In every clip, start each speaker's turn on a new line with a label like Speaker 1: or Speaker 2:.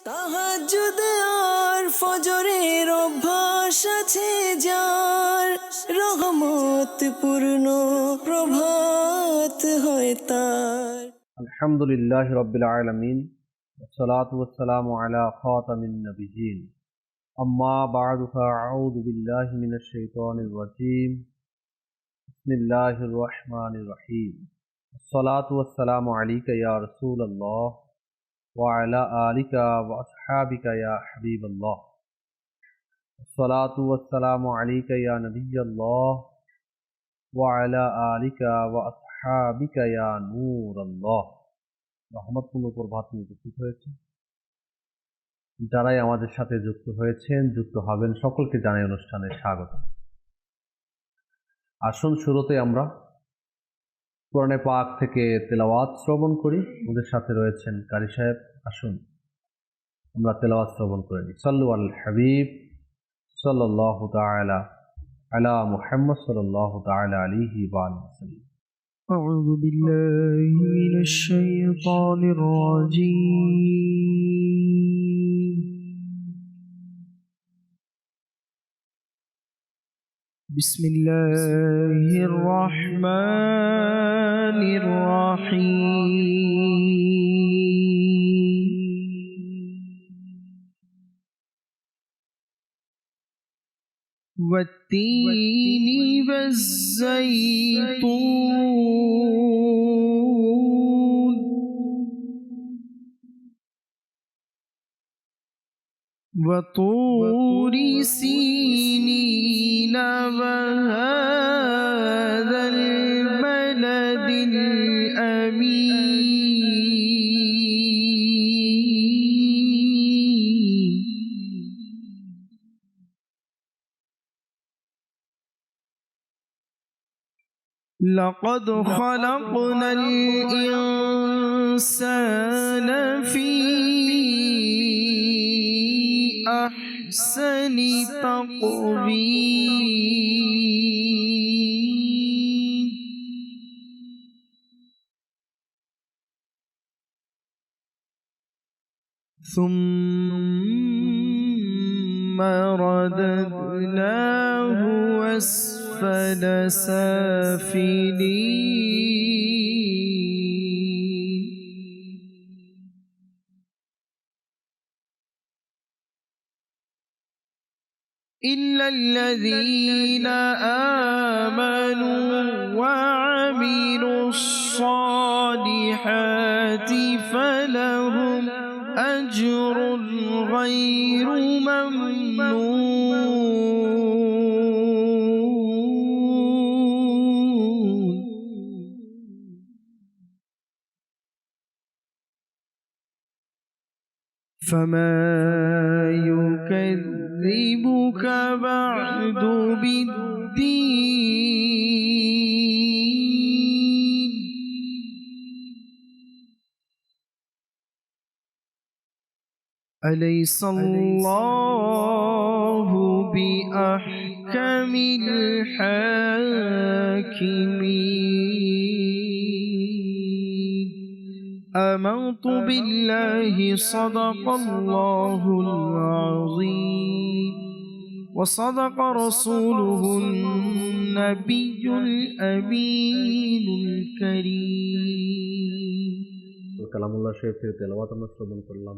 Speaker 1: তাহাজ্জুদ আর ফজরের অভ্যাস আছে যার, রহমত পূর্ণ প্রভাত হয় তার।
Speaker 2: আলহামদুলিল্লাহ রাব্বিল আলামিন, ওয়াসসালাতু ওয়াসসালামু আলা খাতামিন নাবিয়্যিন, আম্মা বা'দু, ফাআউযু বিল্লাহি মিনাশ শাইতানির রাজীম। বিসমিল্লাহির রহমানির রহিম। আসসালাতু ওয়াসসালামু আলাইকা ইয়া রাসূলাল্লাহ ওয়া আলা আলিকা ওয়া আসহাবিকা ইয়া হাবিবাল্লাহ। আসসালাতু ওয়াসসালামু আলাইকা ইয়া নাবিয়্যাল্লাহ ওয়া আলা আলিকা ওয়া আসহাবিকা ইয়া নূরাল্লাহ। রহমতপূর্ণ প্রভাত নিয়ে উপস্থিত হয়েছে। যারাই আমাদের সাথে যুক্ত হয়েছেন, যুক্ত হবেন, সকলকে জানাই অনুষ্ঠানে স্বাগত। আসুন শুরুতে আমরা কোরআনে পাক থেকে তেলাওয়াত শ্রবণ করি। আমাদের সাথে রয়েছেন কারি সাহেব। আসুন আমরা তেলাওয়াত শ্রবণ করে নিই। সাল্লু আল হাবিব সাল্লাল্লাহু তাআলা আলা মুহাম্মদ সাল্লাল্লাহু তাআলা আলাইহি ওয়া সাল্লাম।
Speaker 3: أعوذ بالله من الشيطان الرجيم. بسم الله الرحمن الرحيم. والتين والزيتون وطور سينين وهذا البلد الأمين. لقد خلقنا الإنسان في أحسن تقويم. ثم رددناه أسفل سافلين. إلا الذين آمنوا وعملوا الصالحات فلهم أجر غير ممنون. فما يكذبك بعد بالدين. أليس الله بأحكم الحاكمين. آمنت بالله صدق الله العظيم وصدق رسوله النبي الأمين الكريم.
Speaker 2: কালামুল্লাহ শরীফের তেলাওয়াত আমরা শ্রবণ করলাম,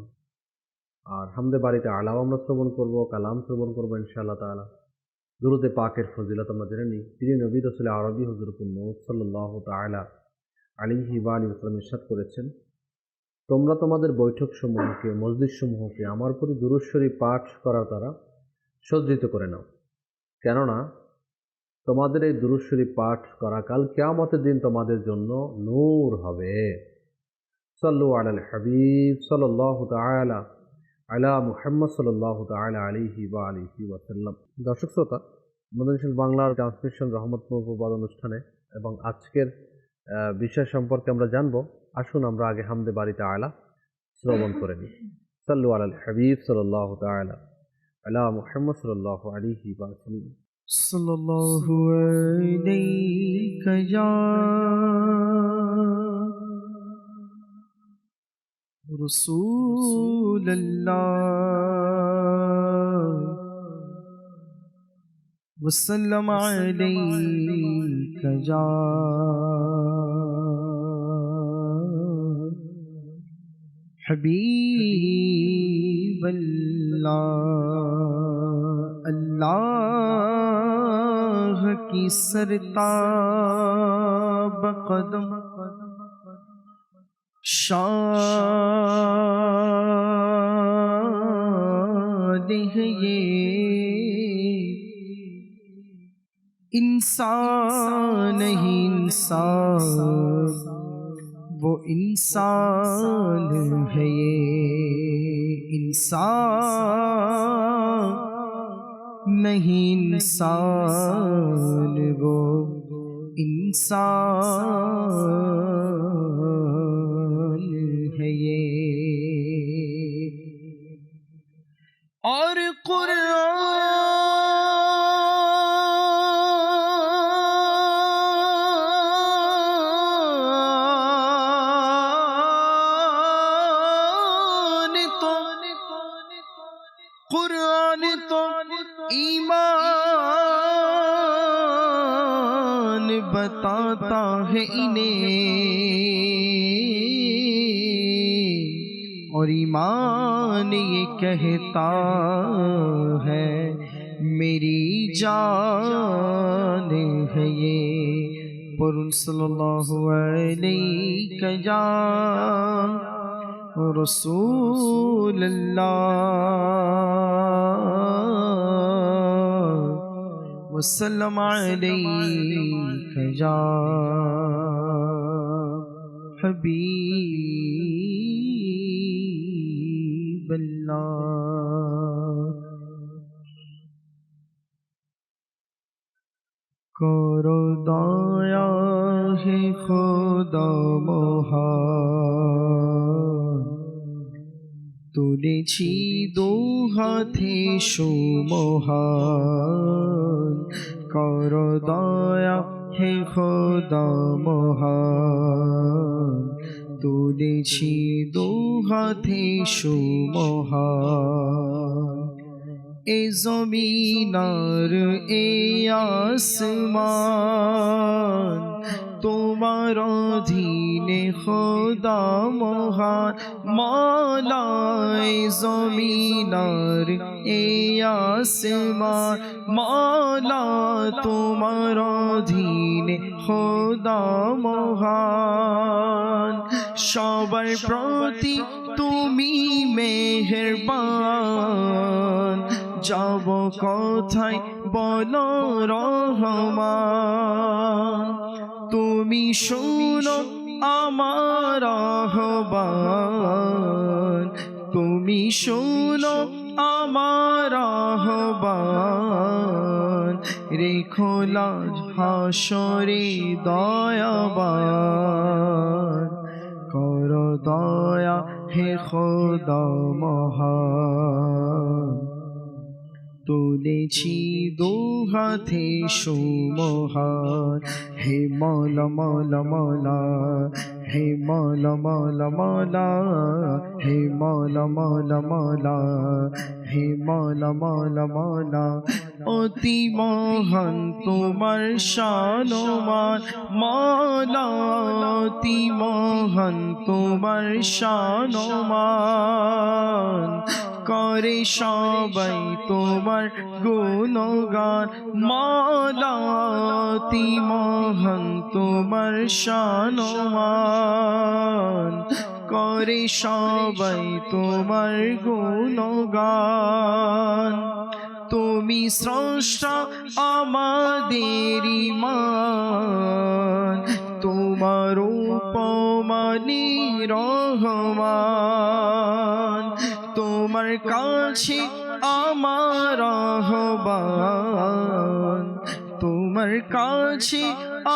Speaker 2: আর হামদে বাড়িতে আলাও আমরা শ্রবণ করব, কালাম শ্রবণ করবো ইনশাআল্লাহ তাআলা। দুরুদে পাকের ফজিলত আমরা জেনে নিই। প্রিয় নবী রাসূল আরবি হুজুরুল নূর সাল্লাল্লাহু তাআলা আলাইহি ওয়া আলিহি ওয়াসাল্লাম ইরশাদ করেছেন, তোমরা তোমাদের বৈঠক সমূহকে, মজলিস সমূহকে আমার প্রতি দুরূদ শরীফ পাঠ করার দ্বারা সজ্জিত করে নাও, কেননা তোমাদের এই দুরূদ শরীফ পাঠ করা কাল কিয়ামতের দিন তোমাদের জন্য নূর হবে। সাল্লু আলাল হাবিব সাল্লাল্লাহু তাআলা আলা মুহাম্মদ সাল্লাল্লাহু তাআলা আলাইহি ওয়া আলিহি ওয়া সাল্লাম। দর্শক শ্রোতা, মদিনা বাংলার ট্রান্সমিশন রহমতপুর প্রবাদ অনুষ্ঠানে এবং আজকের বিষয় সম্পর্কে আমরা জানবো। আসুন আমরা আগে হামদে বাড়িতে আলা শ্রবণ করে নিই। সাল্লু আলাল হাবিব সাল্লাল্লাহু তাআলা আলা মুহাম্মদ সাল্লাল্লাহু আলাইহি ওয়া সাল্লাম।
Speaker 3: সাল্লাল্লাহু আলাইকা ইয়া رسول الله وسلم عليك يا حبيب الله अल्लाह की सरताब कदम शान है ये इंसान नहीं इंसान वो इंसान है ये इंसान नहीं इंसान वो इंसान है ये और कुरान तो ईमान बताता है इन्हें और ईमान ये कहता है मेरी जान है ये पुरुष सल्लल्लाहु अलैहि या रसूल अल्लाह वसल्लम अलैका या हबीब अल्लाह करो दया है खुदा মহান তুলেছি দু হাতে সুমহান করো দয়া হে খোদা মহান তুলেছি দু হাতে সুমহান এ জমিনার এ আসমান তোমার অধীনে খোদা মহান মওলা এ জমিনার এ আসমান মওলা তোমার অধীনে খোদা মহান সবার প্রতি তুমি মেহেরবান যাব কোথায় বলো রহমান তুমি শোনো আমার আহ্বান তুমি শোনো আমার আহ্বান রেখো লাজ হাসরে দয়াবান করো দয়া হে খোদা মহান তুলেছি দু হাতে সুমহান হে মৌলা মৌলা মৌলা হে মৌলা মৌলা মৌলা হে মৌলা মৌলা মৌলা হে মৌলা মৌলা মৌলা অতি মহান তোমার শানমান মৌলা অতি মহান তোমার শানমান করে সবাই তোমার গুণগান মওলা অতি মহান তোমার শানমান করে সবাই তোমার গুণগান তুমি স্রষ্টা আমাদের ঈমান তোমার উপমানি রহমান তোমার কাছে আমার আহ্বান তোমার কাছে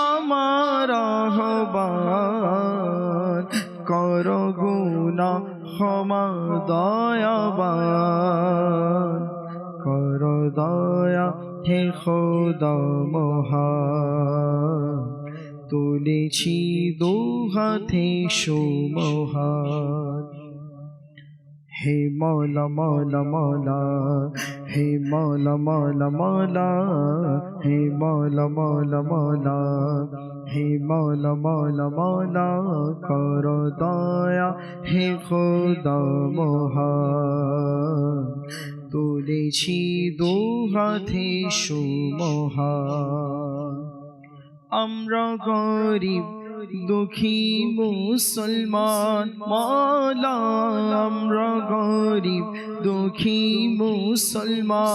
Speaker 3: আমার আহ্বান করো গুনাহ ক্ষমা দয়াবান করো দয়া হে খোদা মহান তুলেছি দু হাতে সুমহান हे मौला मौला मौला हे मौला मौला मौला हे मौला मौला मौला हे मौला मौला मौला करो दया हे खुदा মহান তুলেছি দু হাতে সুমহান আমরা গরিব দুঃখী মুসলমান মৌলা আমরা গরিব দুঃখী মুসলমান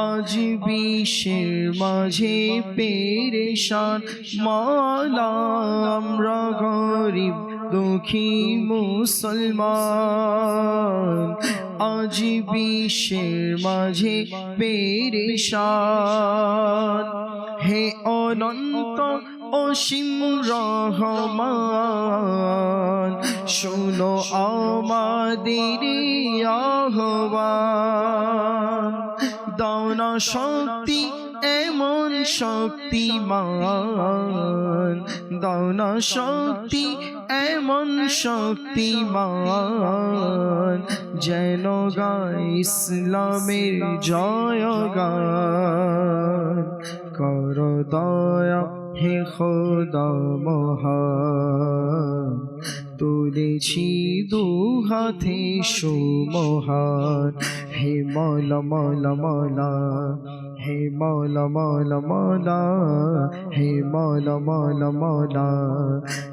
Speaker 3: আজ বিশ্বের মাঝে পেরেশান মৌলা আমরা গরিব দুঃখী মুসলমান আজ বিশ্বের মাঝে পেরেশান হে অনন্ত অসীম রহমান শোনো আমাদের আহ্বান দাও না শক্তি এমন শক্তিমান দাও না শক্তি এমন শক্তিমান যেন গায় ইসলামের জয়গান করো দয়া হে খোদা মহান তুলেছি দু হাতে সুমহান হে মৌলা মৌলা মৌলা হে মৌলা মৌলা মৌলা হে মৌলা মৌলা মৌলা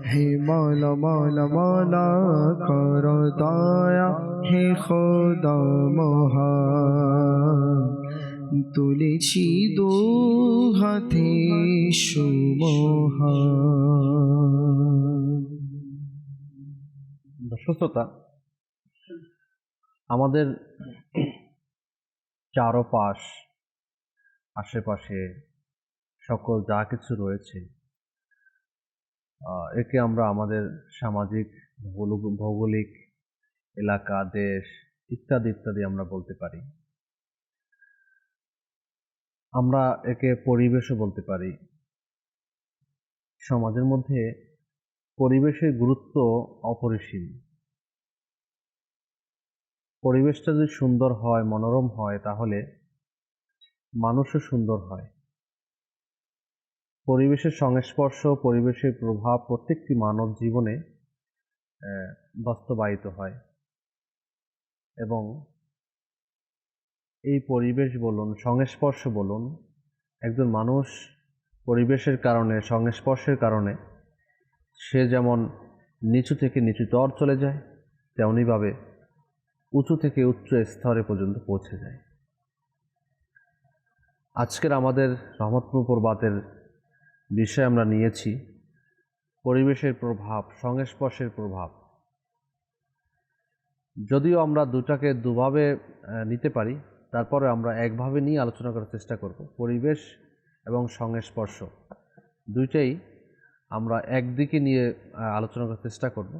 Speaker 3: হে মৌলা মৌলা মৌলা করো দয়া হে খোদা মহান তুলেছি দু হাতে সুমহান।
Speaker 2: সুস্থতা আমাদের চারপাশ আশেপাশে সকল যা কিছু রয়েছে একে আমরা আমাদের সামাজিক ভৌগোলিক এলাকা দেশ ইত্যাদি ইত্যাদি আমরা বলতে পারি। আমরা একে পরিবেশও বলতে পারি। সমাজের মধ্যে পরিবেশের গুরুত্ব অপরিসীম। পরিবেশটা যদি সুন্দর হয় মনোরম হয় তাহলে মানুষও সুন্দর হয়। পরিবেশের সংস্পর্শ পরিবেশের প্রভাব প্রত্যেকটি মানব জীবনে বাস্তবায়িত হয় এবং এই পরিবেশ বলুন সংস্পর্শ বলুন একজন মানুষ পরিবেশের কারণে সংস্পর্শের কারণে সে যেমন নিচু থেকে নিচুতর চলে যায় তেমনিভাবে উঁচু থেকে উচ্চ স্তরে পর্যন্ত পৌঁছে যায়। আজকের আমাদের রহমতপুর প্রবাদের বিষয় আমরা নিয়েছি পরিবেশের প্রভাব সংস্পর্শের প্রভাব। যদিও আমরা দুটাকে দুভাবে নিতে পারি তারপরে আমরা একভাবে নিয়ে আলোচনা করার চেষ্টা করব। পরিবেশ এবং সংস্পর্শ দুইটাই আমরা একদিকে নিয়ে আলোচনা করার চেষ্টা করব।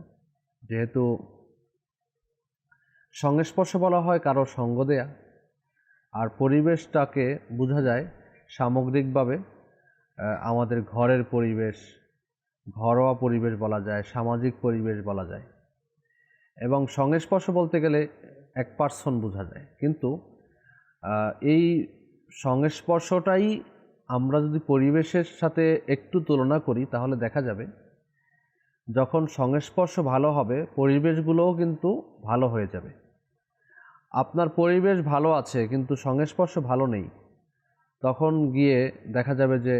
Speaker 2: যেহেতু সংস্পর্শ বলা হয় কারো সঙ্গ দেয়া আর পরিবেশটাকে বোঝা যায় সামগ্রিকভাবে আমাদের ঘরের পরিবেশ ঘরোয়া পরিবেশ বলা যায় সামাজিক পরিবেশ বলা যায় এবং সংস্পর্শ বলতে গেলে এক পার্সন বোঝা যায়। কিন্তু এই সংস্পর্শটাই আমরা যদি পরিবেশের সাথে একটু তুলনা করি তাহলে দেখা যাবে যখন সংস্পর্শ ভালো হবে পরিবেশগুলোও কিন্তু ভালো হয়ে যাবে। আপনার পরিবেশ ভালো আছে কিন্তু সংস্পর্শ ভালো নেই তখন গিয়ে দেখা যাবে যে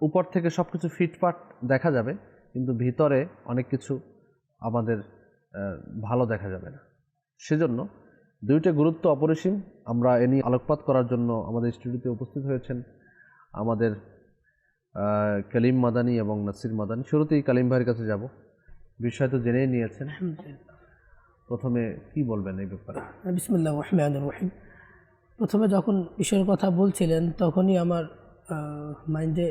Speaker 2: উপর থেকে সব কিছু ফিটফাট দেখা যাবে কিন্তু ভিতরে অনেক কিছু আমাদের ভালো দেখা যাবে না। সেজন্য দুইটা গুরুত্ব অপরিসীম। আমরা এ নিয়ে আলোকপাত করার জন্য আমাদের স্টুডিওতে উপস্থিত হয়েছেন আমাদের কালিম মাদানী এবং নাসির মাদানী। শুরুতেই কালিম ভাইয়ের কাছে যাব, বিষয় তো জেনেই নিয়েছেন, প্রথমে কি বলবেন এই ব্যাপারে?
Speaker 4: বিসমিল্লাহির রহমানির রহিম। প্রথমে যখন বিষয়ের কথা বলছিলেন তখনই আমার মাইন্ডে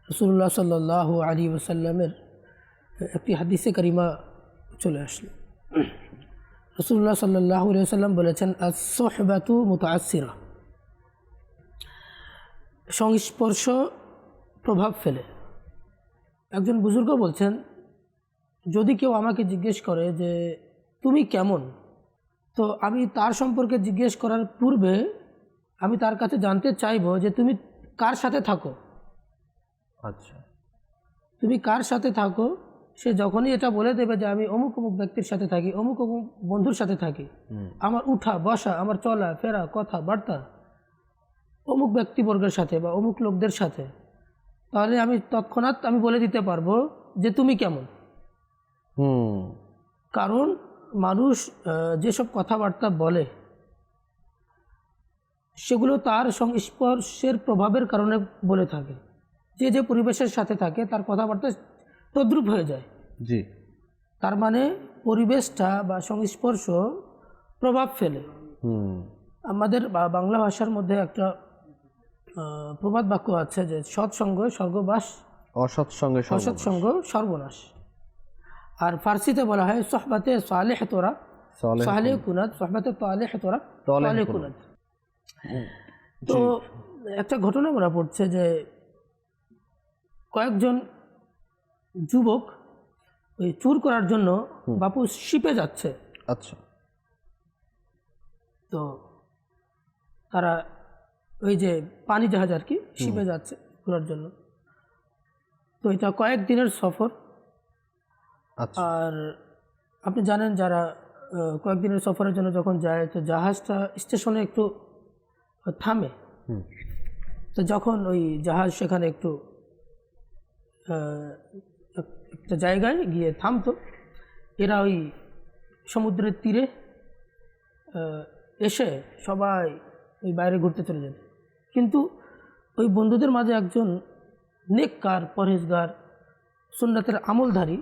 Speaker 4: রাসূলুল্লাহ সাল্লাল্লাহু আলাইহি ওয়াসাল্লামের একটি হাদিসে কারিমা চলে আসলো। রাসূলুল্লাহ সাল্লাল্লাহু আলাইহি ওয়াসাল্লাম বলেছেন আস-সুহবাতু মুতাআসসিরা, সংস্পর্শ প্রভাব ফেলে। একজন বুজুর্গ বলছেন যদি কেউ আমাকে জিজ্ঞেস করে যে তুমি কেমন, তো আমি তার সম্পর্কে জিজ্ঞেস করার পূর্বে আমি তার কাছে জানতে চাইবো যে তুমি কার সাথে থাকো।
Speaker 2: আচ্ছা।
Speaker 4: তুমি কার সাথে থাকো, সে যখনই এটা বলে দেবে যে আমি অমুক অমুক ব্যক্তির সাথে থাকি, অমুক অমুক বন্ধুর সাথে থাকি, আমার উঠা বসা, আমার চলা ফেরা, কথাবার্তা অমুক ব্যক্তিবর্গের সাথে বা অমুক লোকদের সাথে, তাহলে আমি তৎক্ষণাৎ আমি বলে দিতে পারবো যে তুমি কেমন। কারণ মানুষ যেসব কথাবার্তা বলে সেগুলো তার সংস্পর্শের প্রভাবের কারণে বলে থাকে। যে যে পরিবেশের সাথে থাকে তার কথাবার্তা তদ্রূপ হয়ে যায়।
Speaker 2: জি।
Speaker 4: তার মানে পরিবেশটা বা সংস্পর্শ প্রভাব ফেলে। আমাদের বাংলা ভাষার মধ্যে একটা প্রবাদ বাক্য আছে যে সৎসঙ্গ স্বর্গবাস,
Speaker 2: অসৎসঙ্গে
Speaker 4: অসৎসঙ্গ সর্বনাশ। আর ফার্সিতে বলা হয় সোহবাতে সালেহ তোরা সালে কুনাত, সোহবাতে তালেহ তোরা তালে কুনাত। তো একটা ঘটনা মনে পড়ছে যে কয়েকজন যুবক ওই চুর করার জন্য বাপু শিপে যাচ্ছে।
Speaker 2: আচ্ছা।
Speaker 4: তো তারা ওই যে পানি জাহাজ আর কি, শিপে যাচ্ছে ঘোরার জন্য। তো এটা কয়েকদিনের সফর। আর আপনি জানেন যারা কয়েকদিনের সফরের জন্য যখন যায় তো জাহাজটা স্টেশনে একটু থামে। তো যখন ওই জাহাজ সেখানে একটু একটা জায়গায় গিয়ে থামতো, এরা ওই সমুদ্রের তীরে এসে সবাই ওই বাইরে ঘুরতে চলে যেত। কিন্তু ওই বন্ধুদের মাঝে একজন নেককার, পরহেজগার, সুন্নাতের আমলধারী,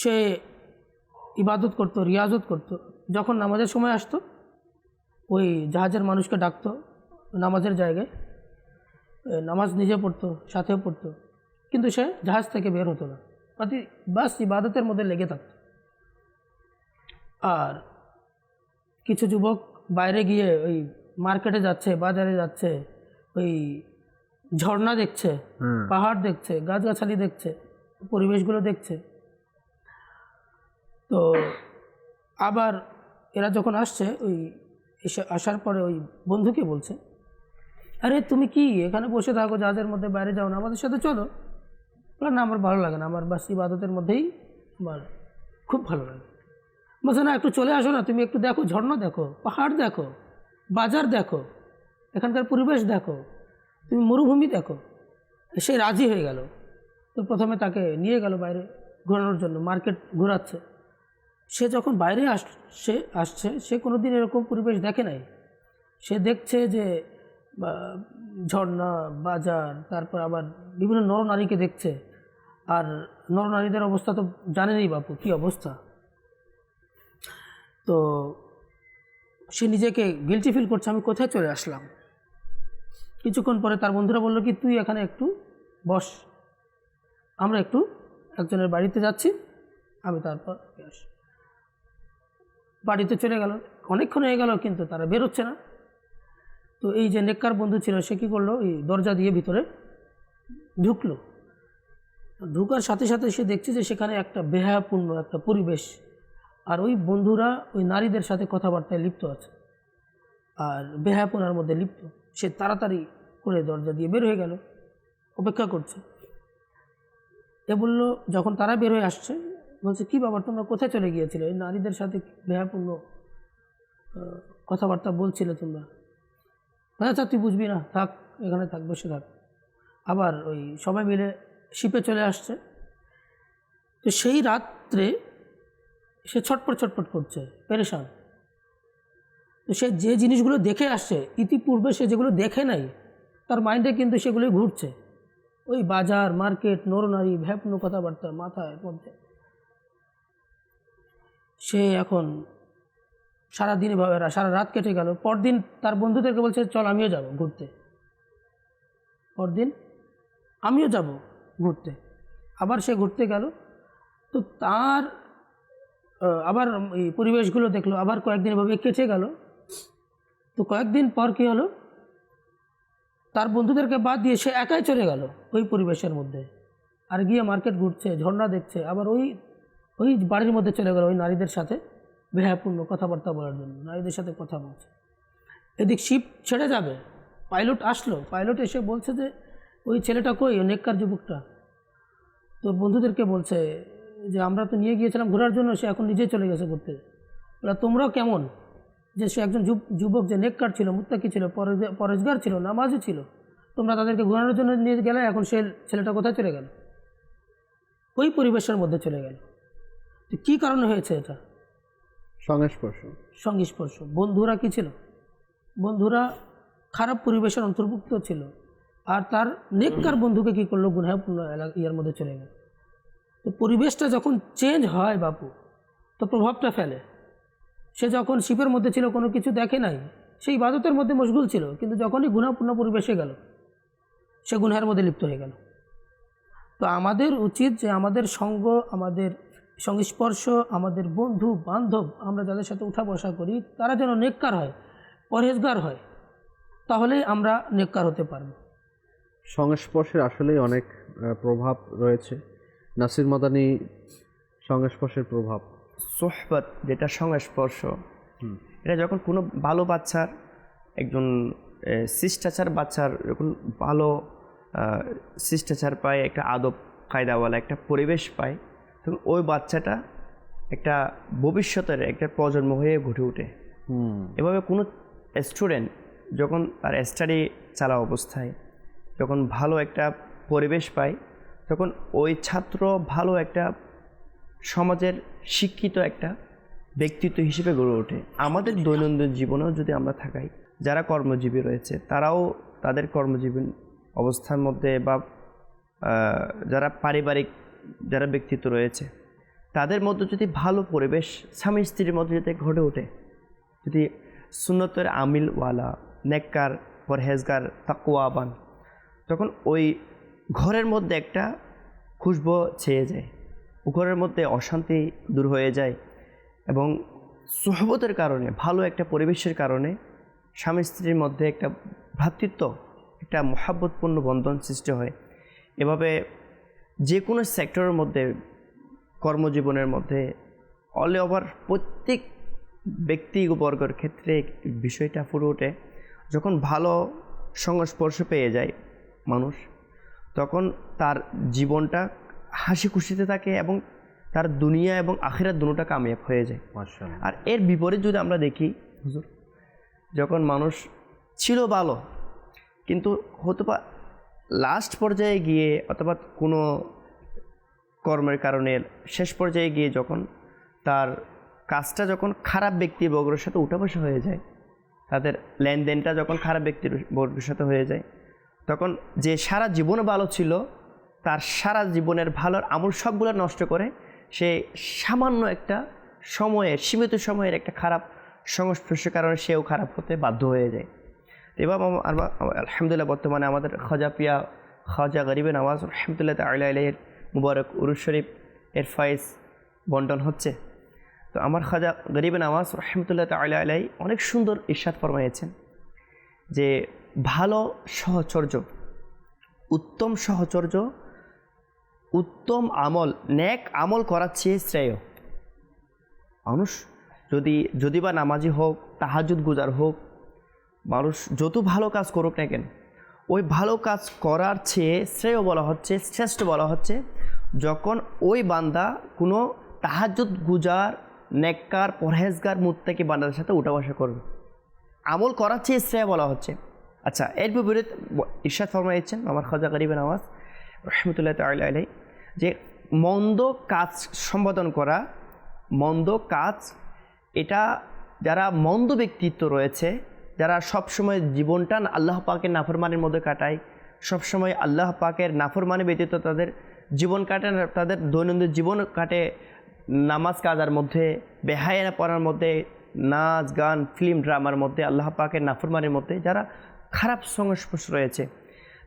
Speaker 4: সে ইবাদত করতো, রিয়াজত করতো। যখন নামাজের সময় আসতো ওই জাহাজের মানুষকে ডাকতো নামাজের জায়গায়, নামাজ নিজে পড়তো, সাথেও পড়তো, কিন্তু সে জাহাজ থেকে বের হতো না, বাস ইবাদতের মধ্যে লেগে থাকতো। আর কিছু যুবক বাইরে গিয়ে ওই মার্কেটে যাচ্ছে, বাজারে যাচ্ছে, ওই ঝর্ণা দেখছে, পাহাড় দেখছে, গাছগাছালি দেখছে, পরিবেশগুলো দেখছে। তো আবার এরা যখন আসছে ওই এসে আসার পরে ওই বন্ধুকে বলছে, আরে তুমি কি এখানে বসে থাকো, জাহাজের মধ্যে বাইরে যাও না, আমাদের সাথে চলো। বলে না, আমার ভালো লাগে না, আমার বাস ইবাদতের মধ্যেই আমার খুব ভালো লাগে। বলছে না, একটু চলে আসো না, তুমি একটু দেখো, ঝর্ণা দেখো, পাহাড় দেখো, বাজার দেখো, এখানকার পরিবেশ দেখো, তুমি মরুভূমি দেখো। সে রাজি হয়ে গেল। তো প্রথমে তাকে নিয়ে গেল বাইরে ঘোরানোর জন্য, মার্কেট ঘোরাচ্ছে। সে যখন বাইরে আসছে সে কোনো দিন এরকম পরিবেশ দেখে নাই। সে দেখছে যে ঝর্ণা, বাজার, তারপর আবার বিভিন্ন নরনারীকে দেখছে। আর নরনারীদের অবস্থা তো জানেনই বাপু, কী অবস্থা। তো সে নিজেকে গিল্টি ফিল করছে, আমি কোথায় চলে আসলাম। কিছুক্ষণ পরে তার বন্ধুরা বললো কি, তুই এখানে একটু বস, আমরা একটু একজনের বাড়িতে যাচ্ছি, আমি তারপর আসি। বাড়িতে চলে গেল, অনেকক্ষণ হয়ে গেল কিন্তু তারা বেরোচ্ছে না। তো এই যে নেককার বন্ধু ছিল সে কী করলো, এই দরজা দিয়ে ভিতরে ঢুকলো। ঢুকার সাথে সাথে সে দেখছে যে সেখানে একটা বেহায়াপূর্ণ একটা পরিবেশ, আর ওই বন্ধুরা ওই নারীদের সাথে কথাবার্তায় লিপ্ত আছে আর বেহায়াপনার মধ্যে লিপ্ত। সে তাড়াতাড়ি করে দরজা দিয়ে বের হয়ে গেল, অপেক্ষা করছে। এ বলল, যখন তারা বের হয়ে আসছে, বলছে কি বাবা তোমরা কোথায় চলে গিয়েছিলে, ওই নারীদের সাথে বেহায়াপূর্ণ কথাবার্তা বলছিলে তোমরা। আচ্ছা তুই বুঝবি না, থাক এখানে থাক, বসে থাক। আবার ওই সবাই মিলে শিপে চলে আসছে। তো সেই রাত্রে সে ছটপট ছটপট করছে, পেরেশান। তো সে যে জিনিসগুলো দেখে আসছে ইতিপূর্বে, সে যেগুলো দেখে নাই তার মাইন্ডে কিন্তু সেগুলোই ঘুরছে, ওই বাজার, মার্কেট, নরনারী, ভ্যাপন কথাবার্তা মাথায় মধ্যে। সে এখন সারাদিন সারা রাত কেটে গেল। পরদিন তার বন্ধুদেরকে বলছে চল আমিও যাব ঘুরতে, পরদিন আমিও যাব ঘুরতে। আবার সে ঘুরতে গেল। তো তার আবার এই পরিবেশগুলো দেখলো, আবার কয়েকদিন এভাবে কেটে গেল। তো কয়েকদিন পর কী হলো, তার বন্ধুদেরকে বাদ দিয়ে সে একাই চলে গেল ওই পরিবেশের মধ্যে। আর গিয়ে মার্কেট ঘুরছে, ঝর্ণা দেখছে, আবার ওই ওই বাড়ির মধ্যে চলে গেল ওই নারীদের সাথে বেহায়াপূর্ণ কথাবার্তা বলার জন্য, নারীদের সাথে কথা বলছে। এদিক শিপ ছেড়ে যাবে, পাইলট আসলো, পাইলট এসে বলছে যে ওই ছেলেটা কই, ওই নেককার যুবকটা। তো বন্ধুদেরকে বলছে যে আমরা তো নিয়ে গিয়েছিলাম ঘোরার জন্য, সে এখন নিজেই চলে গেছে ঘুরতে। ওরা তোমরাও কেমন, যে সে একজন যুবক যে নেককার ছিল, মুত্তাকি ছিল, পরেজগার ছিল, নামাজি ছিল, তোমরা তাদেরকে ঘোরানোর জন্য নিয়ে গেলে, এখন সে ছেলেটা কোথায় চলে গেল? ওই পরিবেশের মধ্যে চলে গেল। তো কী কারণে হয়েছে এটা? সংস্পর্শ। বন্ধুরা কি ছিল? বন্ধুরা খারাপ পরিবেশের অন্তর্ভুক্ত ছিল, আর তার নেককার বন্ধুকে কী করলো, গুনাহপূর্ণ ইয়ার মধ্যে চলে গেল। তো পরিবেশটা যখন চেঞ্জ হয় বাপু, তো প্রভাবটা ফেলে। সে যখন শিপের মধ্যে ছিল, কোনো কিছু দেখে নাই, সেই ইবাদতের মধ্যে মশগুল ছিল, কিন্তু যখনই গুনাহপূর্ণ পরিবেশে গেল, সে গুনাহের মধ্যে লিপ্ত হয়ে গেল। তো আমাদের উচিত যে আমাদের সঙ্গ, আমাদের সংস্পর্শ, আমাদের বন্ধু বান্ধব, আমরা যাদের সাথে উঠা বসা করি, তারা যেন নেককার হয়, পরহেজগার হয়, তাহলেই আমরা নেককার হতে পারব।
Speaker 2: সংস্পর্শের আসলেই অনেক প্রভাব রয়েছে। নাসির মাদানী, সংস্পর্শের প্রভাব।
Speaker 5: সোহবত, যেটা সংস্পর্শ, এটা যখন কোনো ভালো বাচ্চার, একজন শিষ্টাচার বাচ্চার যখন ভালো শিষ্টাচার পায়, একটা আদব কায়দাওয়ালা একটা পরিবেশ পায়, তখন ওই বাচ্চাটা একটা ভবিষ্যতের একটা প্রজন্ম হয়ে গড়ে ওঠে। এভাবে কোনো স্টুডেন্ট যখন তার স্টাডি চালা অবস্থায় যখন ভালো একটা পরিবেশ পায়, তখন ওই ছাত্র ভালো একটা সমাজের শিক্ষিত একটা ব্যক্তিত্ব হিসেবে গড়ে ওঠে। আমাদের দৈনন্দিন জীবনেও যদি আমরা থাকাই, যারা কর্মজীবী রয়েছে তারাও তাদের কর্মজীবী অবস্থার মধ্যে, বা যারা পারিবারিক যারা ব্যক্তিত্ব রয়েছে, তাদের মধ্যে যদি ভালো পরিবেশ স্বামী স্ত্রীর মধ্যে যদি গড়ে ওঠে, যদি সুন্নতের আমিলওয়ালা, নেককার, পরহেজগার, তাকওয়াবান, তখন ওই ঘরের মধ্যে একটা খুশবু ছেয়ে যায়, ঘরের মধ্যে অশান্তি দূর হয়ে যায়, এবং সুহবতের কারণে, ভালো একটা পরিবেশের কারণে স্বামী স্ত্রীর মধ্যে একটা ভ্রাতৃত্ব, একটা মহাব্বতপূর্ণ বন্ধন সৃষ্টি হয়। এভাবে যে কোনো সেক্টরের মধ্যে, কর্মজীবনের মধ্যে, অল ওভার প্রত্যেক ব্যক্তিবর্গের ক্ষেত্রে বিষয়টা ফুটে ওঠে। যখন ভালো সংস্পর্শ পেয়ে যায় মানুষ, তখন তার জীবনটা হাসি খুশিতে থাকে, এবং তার দুনিয়া এবং আখিরাত দুটোটা কামিয়াব হয়ে যায়।
Speaker 2: মাশাআল্লাহ।
Speaker 5: আর এর বিপরীত যদি আমরা দেখি হুজুর, যখন মানুষ ছিল ভালো, কিন্তু হয়তো বা লাস্ট পর্যায়ে গিয়ে, অথবা কোনো কর্মের কারণে শেষ পর্যায়ে গিয়ে যখন তার কাজটা যখন খারাপ ব্যক্তিবর্গের সাথে উঠা বসা হয়ে যায়, তাদের লেনদেনটা যখন খারাপ ব্যক্তিবর্গের সাথে হয়ে যায়, তখন যে সারা জীবনে ভালো ছিল, তার সারা জীবনের ভালোর আমল সবগুলো নষ্ট করে সে সামান্য একটা সময়ের, সীমিত সময়ের একটা খারাপ সংস্পর্শের কারণে সেও খারাপ হতে বাধ্য হয়ে যায়। এবার আলহামদুলিল্লাহ বর্তমানে আমাদের খাজা গরিবে নওয়াজ রহমতুল্লাহ তাআলা আলাইহির মুবারক উরুস শরীফ এর ফয়েজ বন্টন হচ্ছে। তো আমার খাজা গরিবে নওয়াজ রহমতুল্লাহ তাআলা আলাইহি অনেক সুন্দর ইরশাদ ফরমাইয়েছেন যে ভালো সহচর্য, উত্তম সহচর্য, উত্তম আমল, নেক আমল করার চেয়ে শ্রেয়। মানুষ যদি বা নামাজি হোক, তাহাজ্জুদ গুজার হোক, মানুষ যত ভালো কাজ করুক না কেন, ওই ভালো কাজ করার চেয়ে শ্রেয় বলা হচ্ছে, শ্রেষ্ঠ বলা হচ্ছে, যখন ওই বান্দা কোনো তাহাজ্জুদ গুজার, নেককার, পরহেজগার, মুত্তাকি বান্দার সাথে উঠা বসা করবে। আমল করার চেয়ে শ্রেয় বলা হচ্ছে। আচ্ছা, এর বিপরীত ইরশাদ ফরমাইয়েছেন আমার খাজা গরিবে নওয়াজ রহমতুল্লাহ তাআলা আলাইহি যে মন্দ কাজ সম্পাদন করা, মন্দ কাজ, এটা যারা মন্দ ব্যক্তিত্ব রয়েছে, যারা সবসময় জীবনটা আল্লাহ পাকের নাফরমানির মধ্যে কাটায়, সবসময় আল্লাহ পাকের নাফরমানি ব্যতীত তাদের জীবন কাটে, তাদের দৈনন্দিন জীবন কাটে নামাজ কাজার মধ্যে, বেহায়া পড়ার মধ্যে, নাচ গান, ফিল্ম ড্রামার মধ্যে, আল্লাহ পাকের নাফরমানির মধ্যে যারা খারাপ সংস্পর্শ রয়েছে।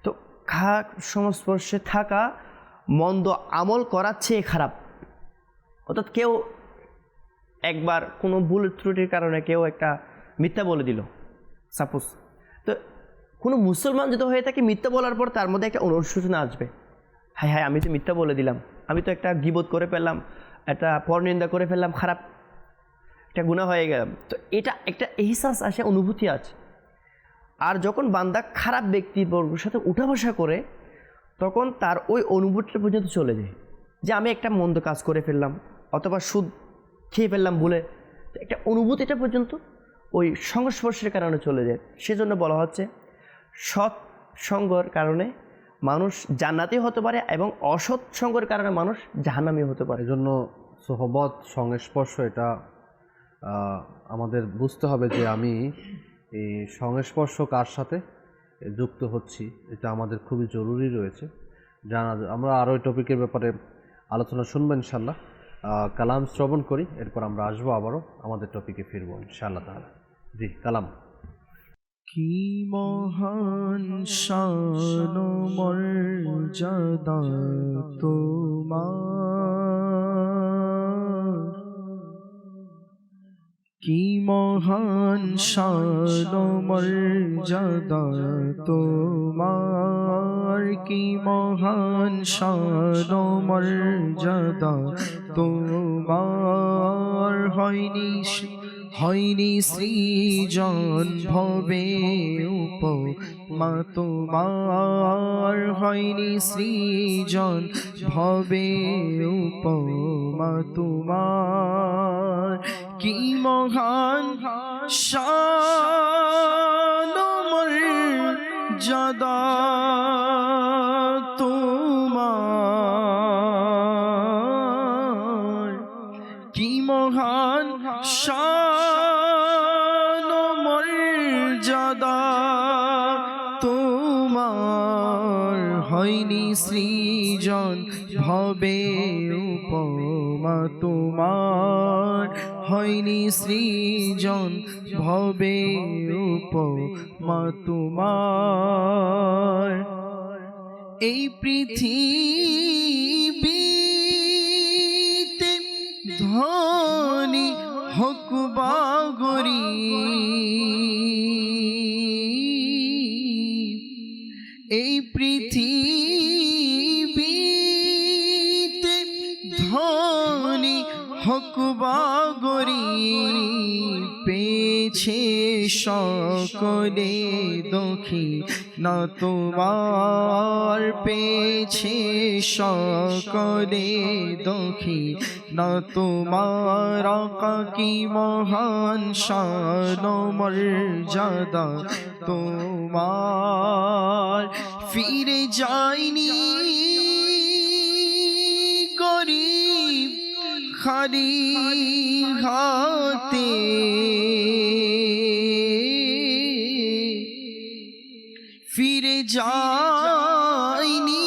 Speaker 5: তো খারাপ সংস্পর্শে থাকা মন্দ আমল করার চেয়ে খারাপ। অর্থাৎ কেউ একবার কোনো ভুল ত্রুটির কারণে কেউ একটা মিথ্যা বলে দিল, সাপোজ, তো কোনো মুসলমান যদি হয়ে থাকে, মিথ্যা বলার পর তার মধ্যে একটা অনুশোচনা আসবে, হায় হায়, আমি তো মিথ্যা বলে দিলাম, আমি তো একটা গীবত করে ফেললাম, একটা পরনিন্দা করে ফেললাম, খারাপ একটা গুনাহ হয়ে গেলাম। তো এটা একটা এহসাস আসে, অনুভূতি আছে। আর যখন বান্দা খারাপ ব্যক্তিবর্গের সাথে উঠা বসা করে, তখন তার ওই অনুভূতিটা পর্যন্ত চলে যায় যে আমি একটা মন্দ কাজ করে ফেললাম, অথবা সুদ খেয়ে ফেললাম বলে, একটা অনুভূতিটা পর্যন্ত ওই সংস্পর্শের কারণে চলে যায়। সেজন্য বলা হচ্ছে সৎ সঙ্গের কারণে মানুষ জান্নাতি হতে পারে এবং অসৎ সঙ্গের কারণে মানুষ জাহান্নামী হতে পারে।
Speaker 2: এজন্য সোহবত, সংস্পর্শ, এটা আমাদের বুঝতে হবে যে আমি এই সংস্পর্শ কার সাথে যুক্ত হচ্ছি, এটা আমাদের খুবই জরুরি রয়েছে জানা। আমরা আরও এই টপিকের ব্যাপারে আলোচনা শুনবো ইনশাল্লাহ। কালাম শ্রবণ করি, এরপর আমরা আসবো, আবারও আমাদের টপিকে ফিরবো ইনশাআল্লাহ তাআলা। জি, কালাম।
Speaker 3: কি মহান শান ও মর্যাদা তোমার, কি মহান শান ও মর্যাদা তোমার, কি মহান শান ও মর্যাদা তোমার। হয়নি সৃজন ভবে উপমা তোমার, হয়নি সৃজন ভবে উপমা তোমার। কি মহান শান ও মর্যাদা তোমার, কি মহান শান ও মর্যাদা তোমার। হয়নি সৃজন ভবে উপমা তোমার, হয়নি সৃজন ভবে উপমা তোমার। এই পৃথিবীতে ধনী হোক বা গরীব, এই পৃথিবীতে ধনী হোক বা গরীব, পেয়েছে সকলে দুঃখী না তোমার, পেয়েছে সকলে দুঃখী না তোমার। আকা কি মহান শান ও মর্যাদা তোমার। ফিরে যায়নি গরীব খালি হাতে, ফিরে যায়নি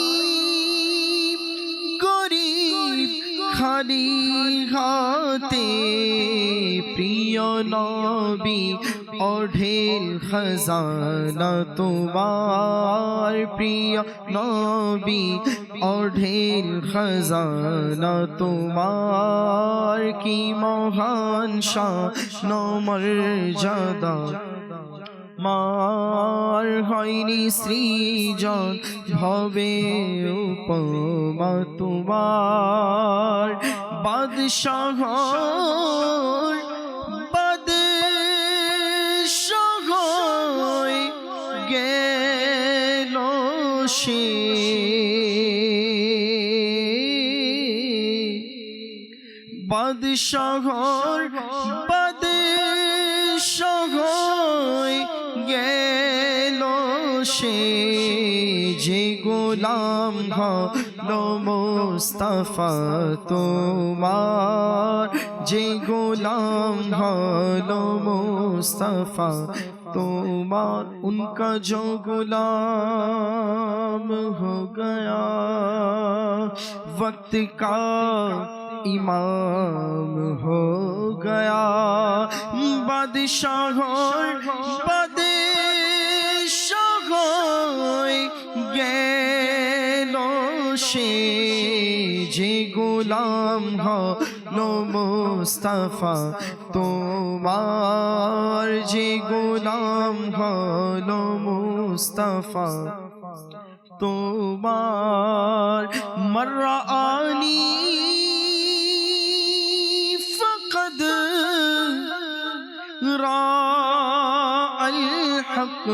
Speaker 3: গরীব খালি হাতে। প্রিয় নবী অঢেল খজানা তোমার, প্রিয় নবী অঢেল খজানা তোমার। কি মহান শান ও মর্যাদা মার, হয়নি সৃজন ভবে উপমা তোমার। বাদশাহ বাদশাহ গেল সে, বাদশাহ বাদশাহ গেল সে। যে গোলাম হলো মুস্তাফা তোমার, যে গোলাম হলো মুস্তাফা তোমার। उनका जो गुलाम हो गया वक्त का इमाम हो गया। बादशाह बादशाह গেল সে, যে গোলাম হলো মুস্তাফা তোমার, যে গোলাম হলো মুস্তাফা তোমার মরআনি فقد راى الحق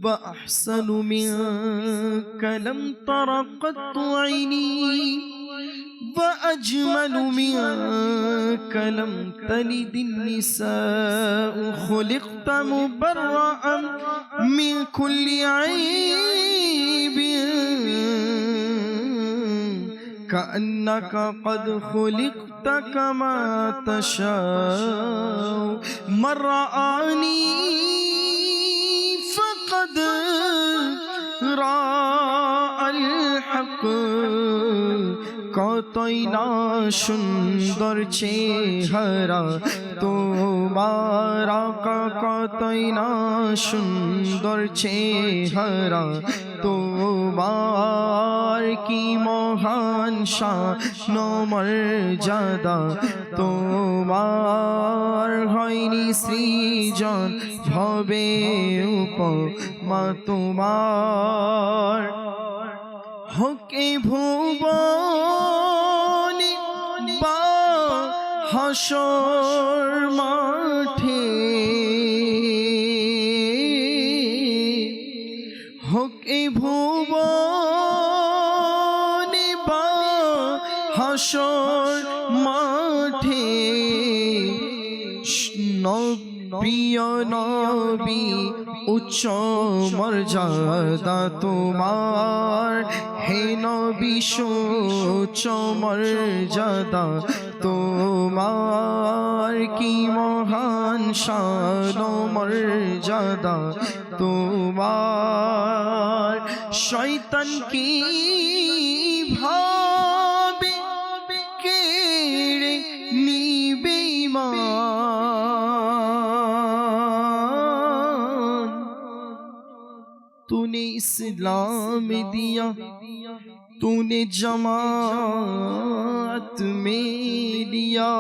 Speaker 3: وأحسن منك لم تر قط عيني وأجمل منك لم تلد النساء خلقت مبرأ من كل عيب كأنك قد خلقت كما تشاء من رآني فقد رأى الحق কতই না সুন্দর চেহারা তোমার আকা, কতই না সুন্দর চেহারা তোমার, কি মহান শান মর্যাদা তোমার, হয়নি সৃজন ভবে উপমা তোমার। হকে ভুবনে বা হাসর মাঠে, হকে ভুবনে বা হাসর মাঠে, প্রিয় নবী উচ্চ মর্যাদা তোমার, হে নবী উচ্চ মর্যাদা তোমার, কি মহান শান মর্যাদা তোমার। শয়তান কি ভাবে কেড়ে নিবে ঈমান, तूने इस्लाम दिया, तूने जमात में लिया,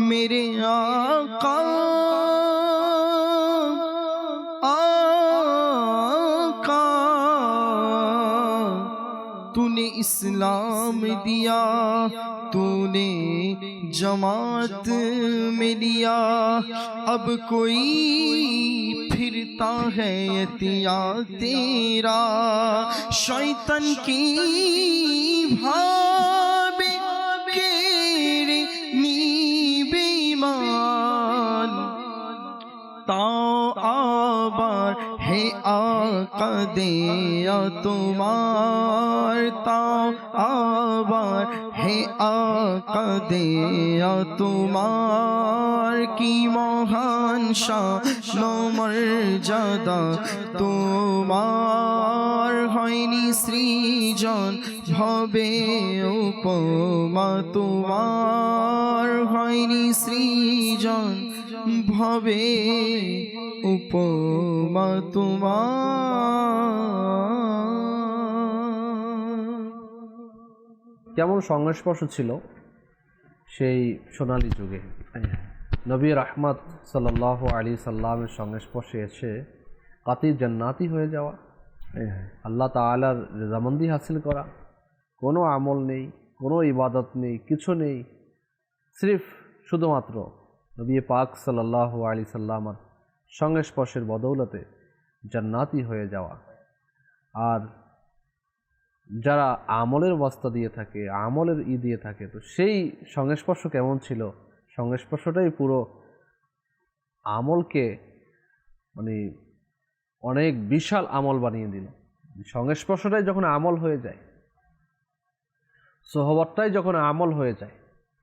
Speaker 3: मेरे आका आका, तूने इस्लाम दिया, तूने जमात में लिया, अब कोई फिरता है एतिया तेरा। शैतान की भावे केड़े नीबे ईमान, ताओ आबार है आका देया तुम्हार, ताओ आबार है आका देया तुम्हार, की মহান শান মর্যাদা তোমার, হয়নি সৃজন ভবে উপমা তোমার, হয়নি সৃজন ভবে উপমা তোমার।
Speaker 2: কেমন সংস্পর্শ ছিল সেই সোনালী যুগে। নবী রহমত সাল্লাল্লাহু আলাইহি সাল্লামের সংস্পর্শে এসে কাতি জান্নাতি হয়ে যাওয়া, আল্লাহ তাআলার রেজামন্দি হাসিল করা, কোনো আমল নেই, কোনো ইবাদত নেই, কিছু নেই, সির্ফ শুধুমাত্র নবী পাক সাল্লাল্লাহু আলাইহি সাল্লামের সংস্পর্শের বদৌলতে জান্নাতি হয়ে যাওয়া। আর যারা আমলের বস্তা দিয়ে থাকে, আমলের দিয়ে থাকে, তো সেই সংস্পর্শ কেমন ছিল? সংস্পর্শটাই পুরো আমলকে মানে অনেক বিশাল আমল বানিয়ে দিল। সংস্পর্শটাই যখন আমল হয়ে যায়, সোহবতটাই যখন আমল হয়ে যায়,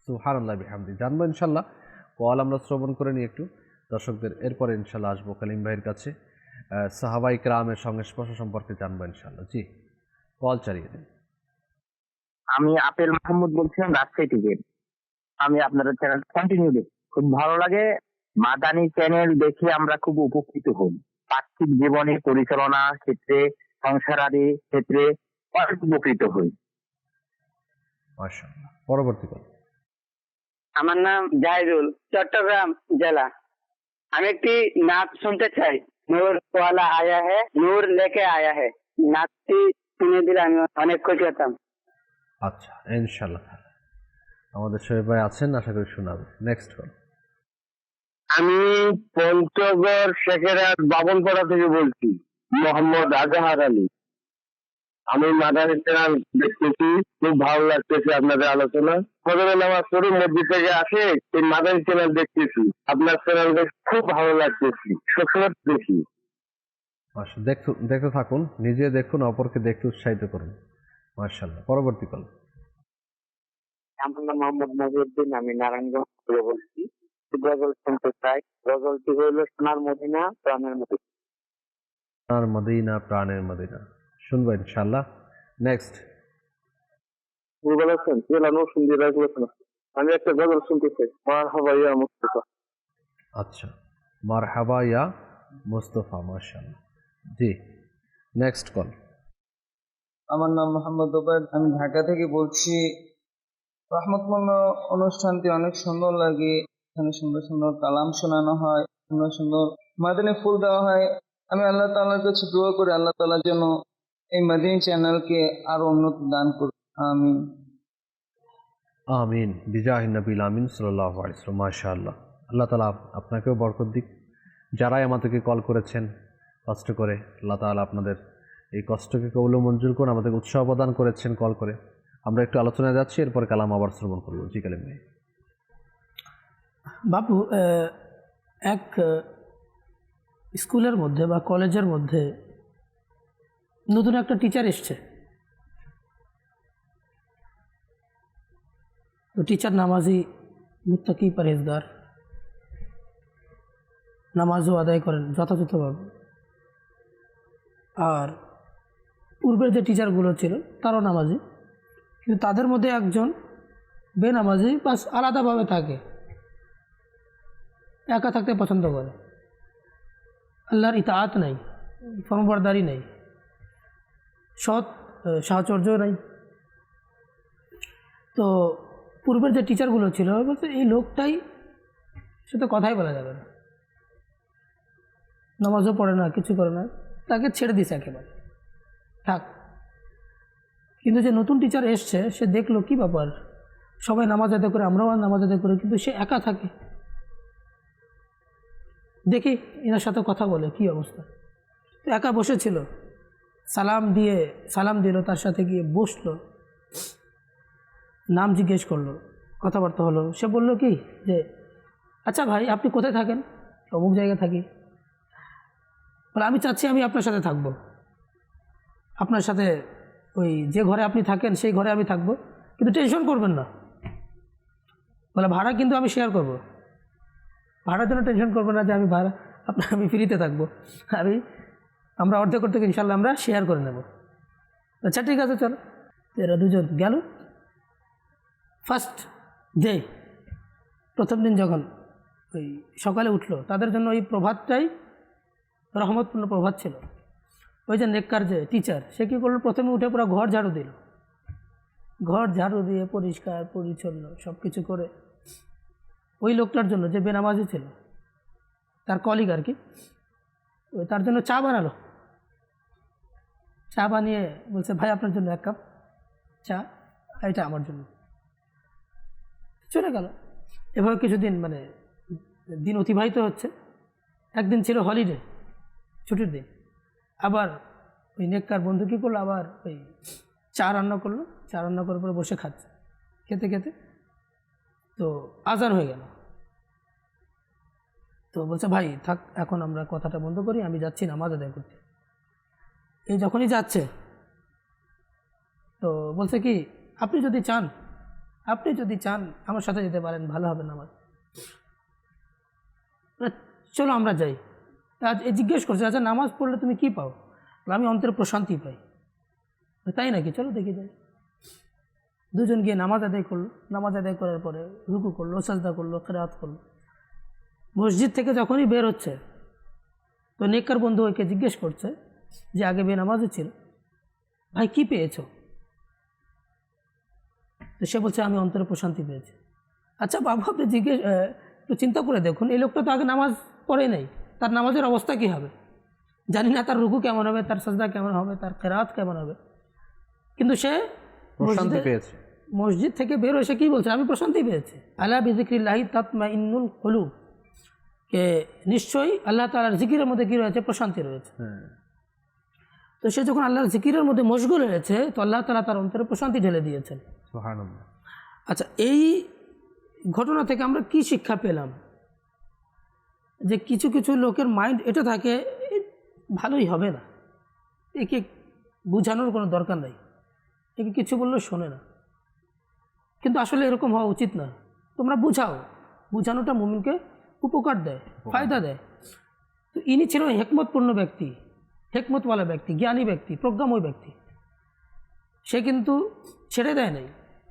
Speaker 2: সুবহানাল্লাহ বিহামদি। জানবো ইনশাল্লাহ, কল আমরা শ্রবণ করে নিই একটু দর্শকদের, এরপরে ইনশাল্লাহ আসবো কালিম ভাইয়ের কাছে, সাহাবায়ে কেরামের সংস্পর্শ সম্পর্কে জানবো ইনশাল্লাহ। জি, কল চালিয়ে দিন।
Speaker 6: আমি আপেল মাহমুদ বলছিলাম রাজশাহী থেকে। আমি আপনাদের চ্যানেল কন্টিনিউ দেখি, খুব ভালো লাগে। মাদানী চ্যানেল দেখে আমরা খুব উপকৃত হই, পার্থিব জীবনে পরিচালনা ক্ষেত্রে, সংসারাদি ক্ষেত্রে অনেক উপকৃত হই।
Speaker 2: মাশাআল্লাহ। পরবর্তী কল।
Speaker 7: আমার নাম জাহিদুল, চট্টগ্রাম জেলা। আমি একটি নাচ শুনতে চাই।
Speaker 6: নূর ওয়ালা আয়া হে, নূর লেকে আয়া হে। নাচটি শুনে দিলে আমি অনেক খুশি হতাম।
Speaker 2: আচ্ছা, ইনশাল্লাহ আমাদের শোয়েব ভাই আছেন, আশা করি শোনাবে। Next call.
Speaker 6: আমি পঞ্চগড় শেখেরাত বাবনপাড়া থেকে বলছি, মোহাম্মদ আজহার আলী। আমি মাদানী চ্যানেল দেখতেছি, খুব ভালো লাগতেছে আপনাদের আলোচনা। ফজরের নামাজ পড়ে মসজিদ থেকে আসে এই মাদানী চ্যানেল দেখতেছি, আপনার চ্যানেল খুব ভালো লাগতেছি, সবসময় দেখি।
Speaker 2: আচ্ছা, দেখতে থাকুন, নিজে দেখুন, অপরকে দেখতে উৎসাহিত করুন। মাশাআল্লাহ। পরবর্তী কল।
Speaker 6: আমার নাম মোহাম্মদ মহিউদ্দিন, আমি নারায়ণগঞ্জ থেকে বলছি। গজল শুনতে চাই। গজলটি হইল সোনার মদিনা প্রাণের মদিনা।
Speaker 2: আর মদিনা প্রাণের মদিনা শুনবো ইনশাআল্লাহ। নেক্সট।
Speaker 6: বলেছেন আমি একটা গজল শুনতে চাই, মারহাবা ইয়া মুস্তাফা।
Speaker 2: আচ্ছা, মারহাবা ইয়া মুস্তাফা, মাশাআল্লাহ। জি, নেক্সট কল।
Speaker 7: আমার নাম মোহাম্মদ ওবায়দ, আমি ঢাকা থেকে বলছি। রহমতপূর্ণ অনুষ্ঠানটি অনেক সুন্দর লাগে, এখানে সুন্দর সুন্দর কালাম শোনানো হয়, সুন্দর সুন্দর মাদানী ফুল দেওয়া হয়। আমি আল্লাহ তাআলার কাছে দোয়া করি আল্লাহ তাআলা যেন এই মাদানী চ্যানেলকে আরো উন্নতি দান করুন। আমিন
Speaker 2: আমিন বিজাহি নবীল আমিন সাল্লাল্লাহু আলাইহি ওয়াসাল্লাম। মাশাআল্লাহ, আল্লাহ তাআলা আপনাকেও বরকত দিক। যারাই আমাদেরকে কল করেছেন কষ্ট করে, আল্লাহ তাআলা আপনাদের এই কষ্টকে কবুল ও মঞ্জুর করুন। আমাদের উৎসাহ প্রদান করেছেন কল করে। আমরা একটু আলোচনায় যাচ্ছি, এরপর কালাম আবার শ্রবণ করবো। জি কালিম ভাই।
Speaker 4: বাপু, এক স্কুলের মধ্যে বা কলেজের মধ্যে নতুন একটা টিচার এসছে। তো টিচার নামাজি, মুত্তাকি, পরহেজগার, নামাজও আদায় করেন যথাযথভাবে। আর পূর্বের যে টিচারগুলো ছিল তারাও নামাজি, কিন্তু তাদের মধ্যে একজন বেনামাজি, বাস আলাদাভাবে থাকে, একা থাকতে পছন্দ করে, আল্লাহর ইতাআত নাই, ফরমাবরদারি নেই, সৎ সাহচর্য নাই। তো পূর্বের যে টিচারগুলো ছিল বলতে এই লোকটাই, সে তো কথাই বলা যাবে না, নামাজও পড়ে না, কিছু করে না, তাকে ছেড়ে দিছে একেবারে, থাক। কিন্তু যে নতুন টিচার এসছে সে দেখলো কি ব্যাপার, সবাই নামাজ আদায় করে, আমরাও নামাজ আদায় করি, কিন্তু সে একা থাকে। দেখি এনার সাথে কথা বলে কি অবস্থা। তো একা বসেছিল, সালাম দিল, তার সাথে গিয়ে বসলো, নাম জিজ্ঞেস করলো, কথাবার্তা হলো। সে বলল কি যে আচ্ছা ভাই, আপনি কোথায় থাকেন? অমুক জায়গায় থাকি। বলে আমি চাচ্ছি আমি আপনার সাথে থাকবো, আপনার সাথে ওই যে ঘরে আপনি থাকেন সেই ঘরে আমি থাকবো, কিন্তু টেনশন করবেন না। বলে ভাড়া কিন্তু আমি শেয়ার করব, ভাড়ার জন্য টেনশন করবেন না যে আমি ভাড়া আমি ফ্রিতে থাকবো, আমরা অর্ধেক করতে ইনশাল্লাহ আমরা শেয়ার করে নেব। আচ্ছা ঠিক আছে, চলো। এরা দুজন গেল। ফার্স্ট ডে, প্রথম দিন যখন ওই সকালে উঠলো, তাদের জন্য ওই প্রভাতটাই রহমতপূর্ণ প্রভাত ছিল। ওই যে নেককার যে টিচার, সে কী করলো, প্রথমে উঠে পুরো ঘর ঝাড়ু দিল, ঘর ঝাড়ু দিয়ে পরিষ্কার পরিচ্ছন্ন সব কিছু করে ওই লোকটার জন্য, যে বেনামাজি ছিল, তার কলিগ আর কি, তার জন্য চা বানালো। চা বানিয়ে বলছে ভাই আপনার জন্য 1 কাপ চা, এটা আমার জন্য। চলে গেল। এভাবে কিছুদিন মানে দিন অতিবাহিত হচ্ছে। একদিন ছিল হলিডে, ছুটির দিন। আবার ওই নেককার বন্ধু কী করলো, আবার ওই চা রান্না করলো। চা রান্না করার পরে বসে খাচ্ছে, খেতে খেতে তো আজান হয়ে গেল। তো বলছে ভাই থাক, এখন আমরা কথাটা বন্ধ করি, আমি যাচ্ছি নামাজ আদায় করতে। এই যখনই যাচ্ছে তো বলছে কি, আপনি যদি চান আমার সাথে যেতে পারেন, ভালো হবে নামাজ। চলো আমরা যাই। আজ জিজ্ঞেস করছে আচ্ছা নামাজ পড়লে তুমি কি পাও? আমি অন্তরে প্রশান্তি পাই। তাই নাকি, চলো দেখে যাই। দুজন গিয়ে নামাজ আদায় করলো। নামাজ আদায় করার পরে রুকু করলো, সাজদা করলো, কিরাত করলো। মসজিদ থেকে যখনই বের হচ্ছে তো নেককার বন্ধু ওকে জিজ্ঞেস করছে যে আগে বেনামাজি ছিল, ভাই কি পেয়েছো? তো সে বলছে আমি অন্তরে প্রশান্তি পেয়েছি। আচ্ছা বাবু, আপনি একটু চিন্তা করে দেখুন, এই লোকটা তো আগে নামাজ পড়ে নাই, তার নামাজের অবস্থা কী হবে? জানি না তার রুকু কেমন হবে, তার সাজদা কেমন হবে, তার কেরাত কেমন হবে, কিন্তু সে
Speaker 2: প্রশান্তি পেয়েছে।
Speaker 4: মসজিদ থেকে বের হয়ে সে কী বলছে, আমি প্রশান্তি পেয়েছি। আলা বিযিক্রিল্লাহি তাতমাইন্নুল কুলুব, কে নিশ্চয়ই আল্লাহ তাআলার জিকিরের মধ্যে কী রয়েছে, প্রশান্তি রয়েছে।
Speaker 2: হ্যাঁ,
Speaker 4: তো সে যখন আল্লাহর জিকিরের মধ্যে মশগুল হয়েছে তো আল্লাহ তাআলা তার অন্তরে প্রশান্তি ঢেলে দিয়েছেন।
Speaker 2: সুবহানাল্লাহ।
Speaker 4: আচ্ছা, এই ঘটনা থেকে আমরা কি শিক্ষা পেলাম? যে কিছু কিছু লোকের মাইন্ড এটা থাকে, এ ভালোই হবে না, একে বোঝানোর কোনো দরকার নেই, একে কিছু বললেও শোনে না। কিন্তু আসলে এরকম হওয়া উচিত না। তোমরা বুঝাও, বোঝানোটা মুমিনকে উপকার দেয়, ফায়দা দেয়। তো ইনি ছিলেন হেকমতপূর্ণ ব্যক্তি, হেকমতওয়ালা ব্যক্তি, জ্ঞানী ব্যক্তি, প্রজ্ঞাময় ব্যক্তি। সে কিন্তু ছেড়ে দেয় নাই,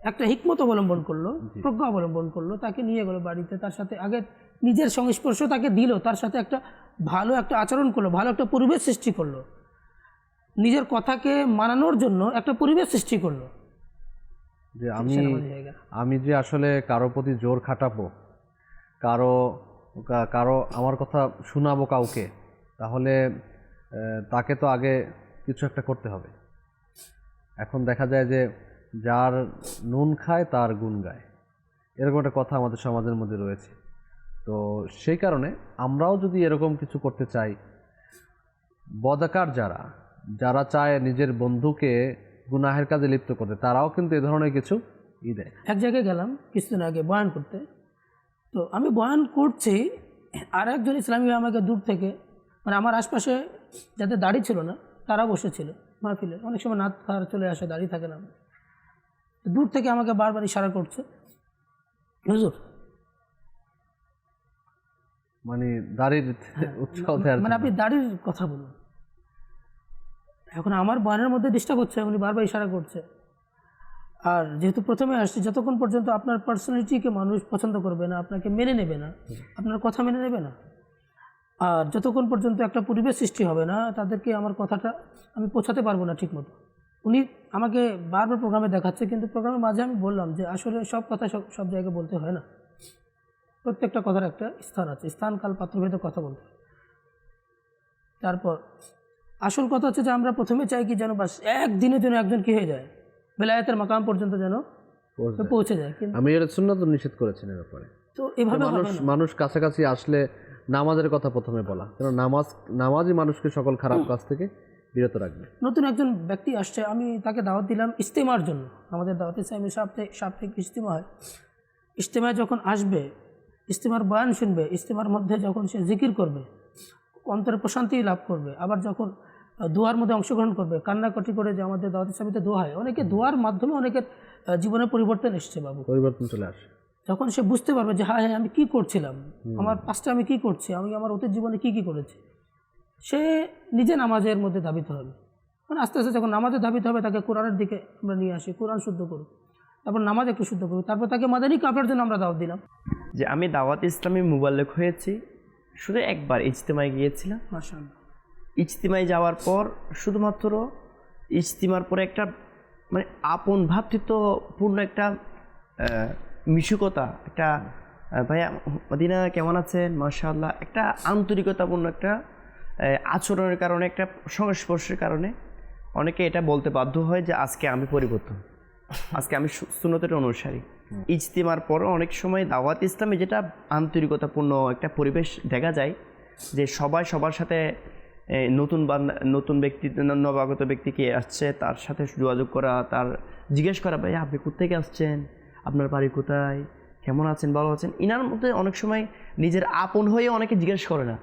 Speaker 4: একটা হিকমত অবলম্বন করলো, প্রজ্ঞা অবলম্বন করলো, তাকে নিয়ে গেলো বাড়িতে, তার সাথে আগে নিজের সংস্পর্শ তাকে দিল, তার সাথে একটা ভালো একটা আচরণ করলো, ভালো একটা পরিবেশ সৃষ্টি করলো, নিজের কথাকে মানানোর জন্য একটা পরিবেশ সৃষ্টি করলো।
Speaker 2: যে আমি যে আসলে কারো প্রতি জোর খাটাবো, কারো আমার কথা শোনাবো কাউকে, তাহলে তাকে তো আগে কিছু একটা করতে হবে। এখন দেখা যায় যে যার নুন খায় তার গুণ গায়, এরকম একটা কথা আমাদের সমাজের মধ্যে রয়েছে। তো সেই কারণে আমরাও যদি এরকম কিছু করতে চাই, বদাকার যারা চায় নিজের বন্ধুকে গুনাহের কাজে লিপ্ত করতে, তারাও কিন্তু এ ধরনের কিছু দেয়।
Speaker 4: এক জায়গায় গেলাম কিছুদিন আগে বয়ান করতে, তো আমি বয়ান করছি, আর একজন ইসলামী ভাই আমাকে দূর থেকে, মানে আমার আশপাশে যাদের দাড়ি ছিল না তারা বসেছিল মাহফিলে, অনেক সময় নাত খাওয়ার চলে আসে, দাড়ি থাকে না, দূর থেকে আমাকে বারবার ইশারা করছে, হুজুর,
Speaker 2: মানে দাড়ির উৎসাহ দেওয়ার,
Speaker 4: মানে আপনি দাড়ির কথা বলুন। এখন আমার বয়ানের মধ্যে ডিস্টার্ব হচ্ছে, উনি বারবার ইশারা করছে। আর যেহেতু প্রথমে আসছি, যতক্ষণ পর্যন্ত আপনার পার্সোনালিটিকে মানুষ পছন্দ করবে না, আপনাকে মেনে নেবে না, আপনার কথা মেনে নেবে না, আর যতক্ষণ পর্যন্ত একটা পরিবেশ সৃষ্টি হবে না, তাদেরকে আমার কথাটা আমি পৌঁছাতে পারবো না ঠিকমতো। উনি আমাকে বারবার প্রোগ্রামে দেখাচ্ছে, কিন্তু প্রোগ্রামের মাঝে আমি বললাম যে আসলে সব কথা সব জায়গায় বলতে হয় না, প্রত্যেকটা কথার একটা স্থান আছে, স্থান কাল পাত্রভেদে কথা বলতে হয়। তারপর আসল কথা হচ্ছে যে আমরা প্রথমে চাই কি যেন বাস একদিনের জন্য একজন কী হয়ে যায়, বেলায়েতের মাকাম পর্যন্ত যেন পৌঁছে যায়। কিন্তু
Speaker 2: আমি এর সুন্নাত নিষেধ করেছেন এর ব্যাপারে।
Speaker 4: তো এভাবে
Speaker 2: মানুষ কাছাকাছি আসলে নামাজের কথা প্রথমে বলা, কারণ নামাজই মানুষকে সকল খারাপ কাজ থেকে বিরত রাখবে।
Speaker 4: নতুন একজন ব্যক্তি আসছে, আমি তাকে দাওয়াত দিলাম ইজতেমার জন্য। আমাদের দাওয়াত ইসলামী সাপ্তাহিক ইজতেমা হয়। ইজতেমায় যখন আসবে, ইজতেমার বয়ান শুনবে, ইজতেমার মধ্যে যখন সে জিকির করবে, অন্তরে প্রশান্তি লাভ করবে, আবার যখন দোয়ার মধ্যে অংশগ্রহণ করবে, কান্নাকাটি করে, যে আমাদের দাওয়াত ইসলামীতে দোয়া হয়, অনেকে দোয়ার মাধ্যমে অনেকের জীবনে পরিবর্তন এসছে, বাবু
Speaker 2: পরিবর্তন চলে আসে।
Speaker 4: যখন সে বুঝতে পারবে যে হ্যাঁ আমি কী করছিলাম, আমার পাশটা আমি কী করছি, আমি আমার অতীত জীবনে কী কী করেছি, সে নিজে নামাজের মধ্যে ধাবিত হবে। মানে আস্তে আস্তে যখন নামাজে ধাবিত হবে, তাকে কোরআনের দিকে আমরা নিয়ে আসি, কোরআন শুদ্ধ করব, তারপর নামাজ একটু শুদ্ধ করব, তারপর তাকে মাদানী কাপড়ের জন্য আমরা দাওয়াত দিলাম।
Speaker 5: যে আমি দাওয়াত ইসলামী মুবাল্লিগ হয়েছি শুধু একবার, ইজতেমায় গিয়েছিলাম।
Speaker 4: মাশাআল্লাহ।
Speaker 5: ইজতেমায় যাওয়ার পর শুধুমাত্র ইজতেমার পরে একটা মানে আপন ভ্রাতৃত্বপূর্ণ একটা মিশুকতা, একটা ভাইয়া মদিনা কেমন আছেন, মাশাআল্লাহ, একটা আন্তরিকতাপূর্ণ একটা আচরণের কারণে, একটা সংস্পর্শের কারণে অনেকে এটা বলতে বাধ্য হয় যে আজকে আমি পরিবর্তন, আজকে আমি সুন্নতের অনুসারী। ইজতেমার পর অনেক সময় দাওয়াত ইসলামে যেটা আন্তরিকতাপূর্ণ একটা পরিবেশ দেখা যায়, যে সবাই সবার সাথে নতুন ব্যক্তি, নবাগত ব্যক্তি কে আসছে তার সাথে যোগাযোগ করা, তার জিজ্ঞেস করা, ভাই আপনি কোথেকে আসছেন, আপনার বাড়ি কোথায়, কেমন আছেন, ভালো আছেন। ইনার মধ্যে অনেক সময় নিজের আপন হয়ে অনেকে জিজ্ঞেস করে না,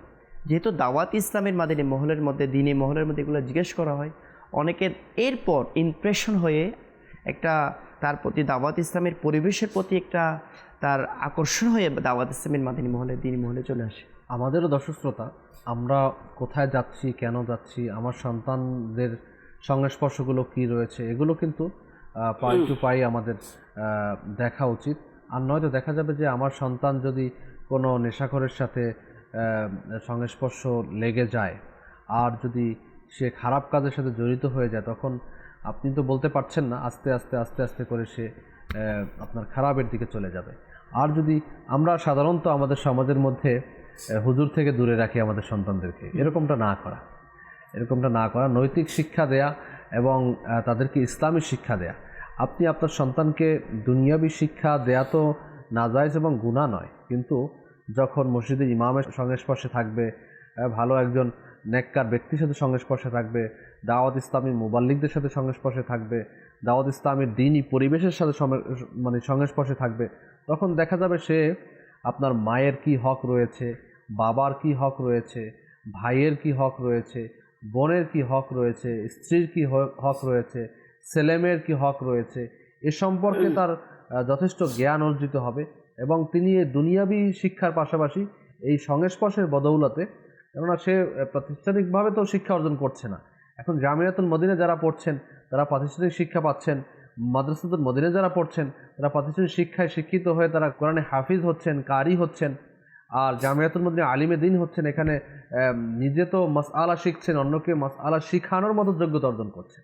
Speaker 5: যেহেতু দাওয়াত ইসলামের মাদিনী মহলের মধ্যে, দিনী মহলের মধ্যে এগুলো জিজ্ঞেস করা হয়, অনেকের এরপর ইমপ্রেশন হয়ে একটা তার প্রতি দাওয়াত ইসলামের পরিবেশের প্রতি একটা তার আকর্ষণ হয়ে দাওয়াত ইসলামের মাদিনী মহলে, দিনী মহলে চলে আসে।
Speaker 2: আমাদেরও দর্শক শ্রোতা, আমরা কোথায় যাচ্ছি, কেন যাচ্ছি, আমার সন্তানদের সংস্পর্শগুলো কী রয়েছে, এগুলো কিন্তু পাই টু পাই আমাদের দেখা উচিত। আর নয়তো দেখা যাবে যে আমার সন্তান যদি কোনো নেশাখোরের সাথে সংস্পর্শ লেগে যায়, আর যদি সে খারাপ কাজের সাথে জড়িত হয়ে যায়, তখন আপনি তো বলতে পারছেন না, আস্তে আস্তে আস্তে আস্তে করে সে আপনার খারাপের দিকে চলে যাবে। আর যদি আমরা সাধারণত আমাদের সমাজের মধ্যে হুজুর থেকে দূরে রাখি আমাদের সন্তানদেরকে, এরকমটা না করা, এরকমটা না করা, নৈতিক শিক্ষা দেয়া এবং তাদেরকে ইসলামী শিক্ষা দেয়া। আপনি আপনার সন্তানকে দুনিয়াবী শিক্ষা দেয়া তো নাজায়েজ এবং গুনাহ নয়, কিন্তু যখন মসজিদে ইমামের সংস্পর্শে থাকবে, ভালো একজন নেককার ব্যক্তির সাথে সংস্পর্শে থাকবে, দাওয়াত ইসলামী মুবাল্লিগদের সাথে সংস্পর্শে থাকবে, দাওয়াত ইসলামের দ্বীনি পরিবেশের সাথে সংস্পর্শে থাকবে, তখন দেখা যাবে সে আপনার মায়ের কি হক রয়েছে, বাবার কি হক রয়েছে, ভাইয়ের কি হক রয়েছে, বোনের কি হক রয়েছে, স্ত্রীর কি হক রয়েছে, ছেলেমেয়ের কি হক রয়েছে, এ সম্পর্কে তার যথেষ্ট জ্ঞান অর্জিত হবে। এবং তিনি এই দুনিয়াবী শিক্ষার পাশাপাশি এই সংস্পর্শের বদৌলতে, কেননা সে প্রাতিষ্ঠানিকভাবে তো শিক্ষা অর্জন করছে না, এখন জামিয়াতুল মদিনা যারা পড়ছেন তারা প্রাতিষ্ঠানিক শিক্ষা পাচ্ছেন, মাদ্রাসাতুল মদিনা যারা পড়ছেন তারা প্রাতিষ্ঠানিক শিক্ষায় শিক্ষিত হয়ে তারা কোরআনে হাফিজ হচ্ছেন, কারি হচ্ছেন, আর জামিয়াতুল মদিনা আলিমে দিন হচ্ছেন। এখানে নিজে তো মাসআলা শিখছেন, অন্যকে মাসআলা শিখানোর মতো যোগ্যতা অর্জন করছেন,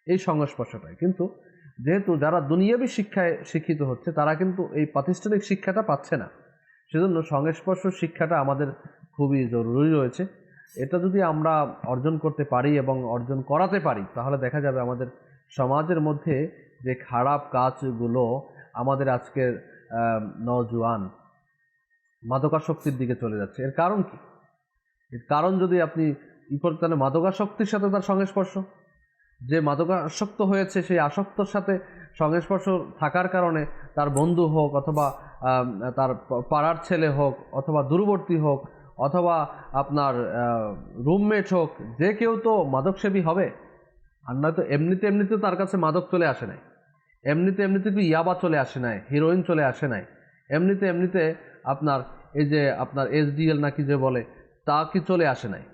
Speaker 2: এই সংস্পর্শটাই। কিন্তু যেহেতু যারা দুনিয়াবী শিক্ষায় শিক্ষিত হচ্ছে তারা কিন্তু এই প্রাতিষ্ঠানিক শিক্ষাটা পাচ্ছে না, সেজন্য সংস্পর্শ শিক্ষাটা আমাদের খুবই জরুরি রয়েছে। এটা যদি আমরা অর্জন করতে পারি এবং অর্জন করাতে পারি, তাহলে দেখা যাবে আমাদের সমাজের মধ্যে যে খারাপ কাজগুলো, আমাদের আজকের নওজোয়ান মাদকাসক্তির দিকে চলে যাচ্ছে, এর কারণ কি? এর কারণ যদি আপনি করতে, তাহলে মাদকাসক্তির সাথে তার সংস্পর্শ, যে মাদকাসক্ত হয়েছে সেই আসক্তর সাথে সংস্পর্শ থাকার কারণে তার বন্ধু হোক, অথবা তার পাড়ার ছেলে হোক, অথবা দূরবর্তী হোক, অথবা আপনার রুমমেট হোক, যে কেউ তো মাদকসেবী হবে। আর নয়তো এমনিতে তার কাছে মাদক চলে আসে নাই, এমনিতে কি ইয়াবা চলে আসে নাই, হিরোইন চলে আসে নাই, এমনিতে আপনার এই যে আপনার SDL নাকি যে বলে, তা কি চলে আসে নাই।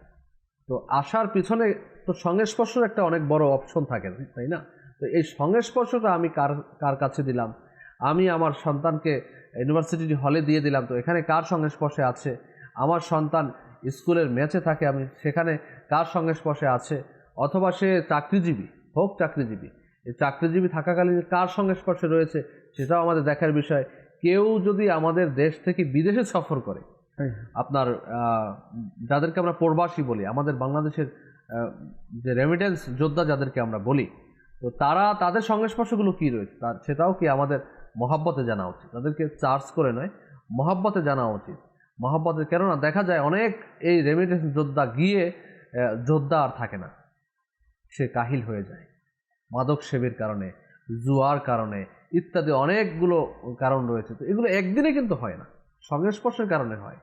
Speaker 2: তো আসার পিছনে তো সংস্পর্শের একটা অনেক বড় অপশন থাকে, তাই না? তো এই সংস্পর্শটা আমি কার কাছে দিলাম? আমি আমার সন্তানকে ইউনিভার্সিটি হলে দিয়ে দিলাম, তো এখানে কার সংস্পর্শে আছে? আমার সন্তান স্কুলের ম্যাচে থাকে, আমি সেখানে কার সংস্পর্শে আছে? অথবা সে চাকরিজীবী হোক, এই চাকরিজীবী থাকাকালীন কার সংস্পর্শে রয়েছে সেটাও আমাদের দেখার বিষয়। কেউ যদি আমাদের দেশ থেকে বিদেশে সফর করে, আপনার যাদেরকে আমরা প্রবাসী বলি, আমাদের বাংলাদেশের যে রেমিটেন্স যোদ্ধা যাদেরকে আমরা বলি, তো তাদের সংস্পর্শগুলো কী রয়েছে সেটাও কি আমাদের মহাব্বতে জানা উচিত। তাদেরকে চার্জ করে নয়, মহাব্বতে জানা উচিত। মহাব্বতে, কেননা দেখা যায় অনেক এই রেমিটেন্স যোদ্ধা গিয়ে যোদ্ধা আর থাকে না, সে কাহিল হয়ে যায় মাদক সেবীর কারণে, জুয়ার কারণে ইত্যাদি অনেকগুলো কারণ রয়েছে। তো এগুলো একদিনে কিন্তু হয় না, সংস্পর্শের কারণে হয়।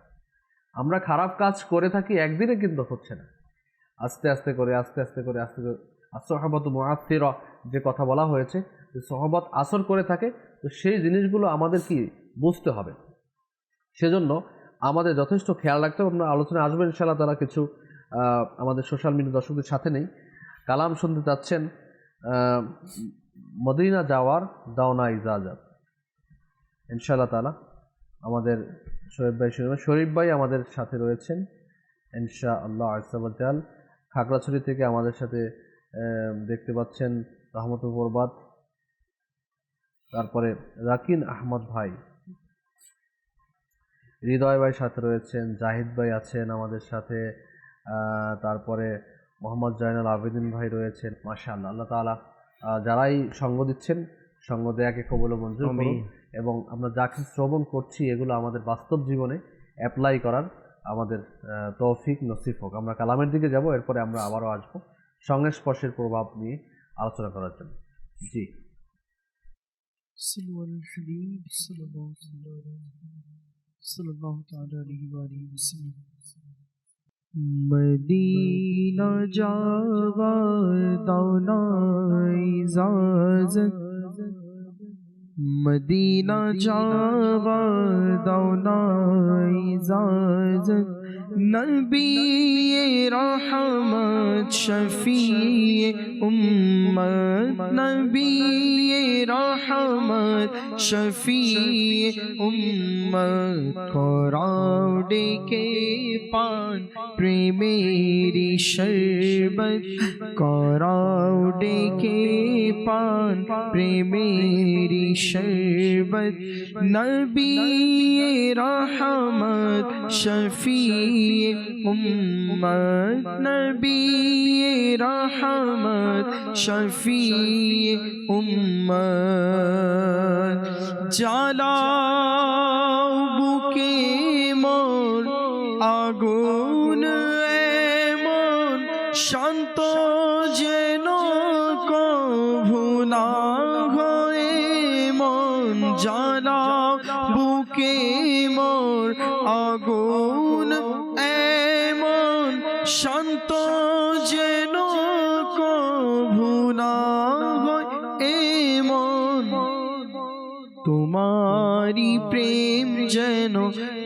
Speaker 2: আমরা খারাপ কাজ করে থাকি, একদিনে কিন্তু হচ্ছে না, আস্তে আস্তে করে আসহাবত মুআথিরা যে কথা বলা হয়েছে, যে সহবত আসর করে থাকে, তো সেই জিনিসগুলো আমাদের কি বুঝতে হবে। সেজন্য আমাদের যথেষ্ট খেয়াল রাখতে হবে। আমরা আলোচনা আসবেন ইনশাআল্লাহ তারা কিছু আমাদের সোশ্যাল মিডিয়া দর্শকদের সাথে নেই, কালাম শুনতে চাচ্ছেন, মদিনা যাওয়ার দাও না ইজাজত। ইনশাআল্লাহ তাআলা আমাদের শরীফ ভাই আমাদের সাথে রয়েছেন ইনশাআল্লাহ আযজা ওয়া জাল। খাগড়াছড়ি থেকে আমাদের সাথে দেখতে পাচ্ছেন রহমতুল বরবাদ, তারপরে রাকিন আহমদ ভাই, হৃদয় ভাই সাথে রয়েছেন, জাহিদ ভাই আছেন আমাদের সাথে, তারপরে মোহাম্মদ জয়নাল আবেদিন ভাই রয়েছেন। মাশাআল্লাহ, আল্লাহ তাআলা যারাই সঙ্গ দিচ্ছেন, সঙ্গ দেয়াকে কবুল ও মঞ্জুর করুন, এবং আমরা যা কিছু শ্রবণ করছি এগুলো আমাদের বাস্তব জীবনে অ্যাপ্লাই করার আমাদের তৌফিক নসিব হোক। আমরা কালামের দিকে যাব, এরপরে আমরা আবারও আসবো সংস্পর্শের প্রভাব নিয়ে আলোচনা করার জন্য। জি,
Speaker 3: মদিনা যাওয়ার দাও না ইজাজত, মদিনা যাওয়ার দাও না ইজাজত, নবী রহমত শফিয়ে উম্মত, নবী রহমত রহমত শফি উম্মত করাও ডেকে পান প্রেমেরি শরবত করাও ডেকে পান প্রেমেরি শরবত নবী রহমত শফি উম্মত নবী রহমত শফি উম্মত জ্বালাও বুকে মোর আগুন এমন শান্ত যেন কভু না হয় মন জ্বালাও বুকে মোর আগুন এমন শান্ত যেন কভু না হয় এমন তোমারি প্রেম যেন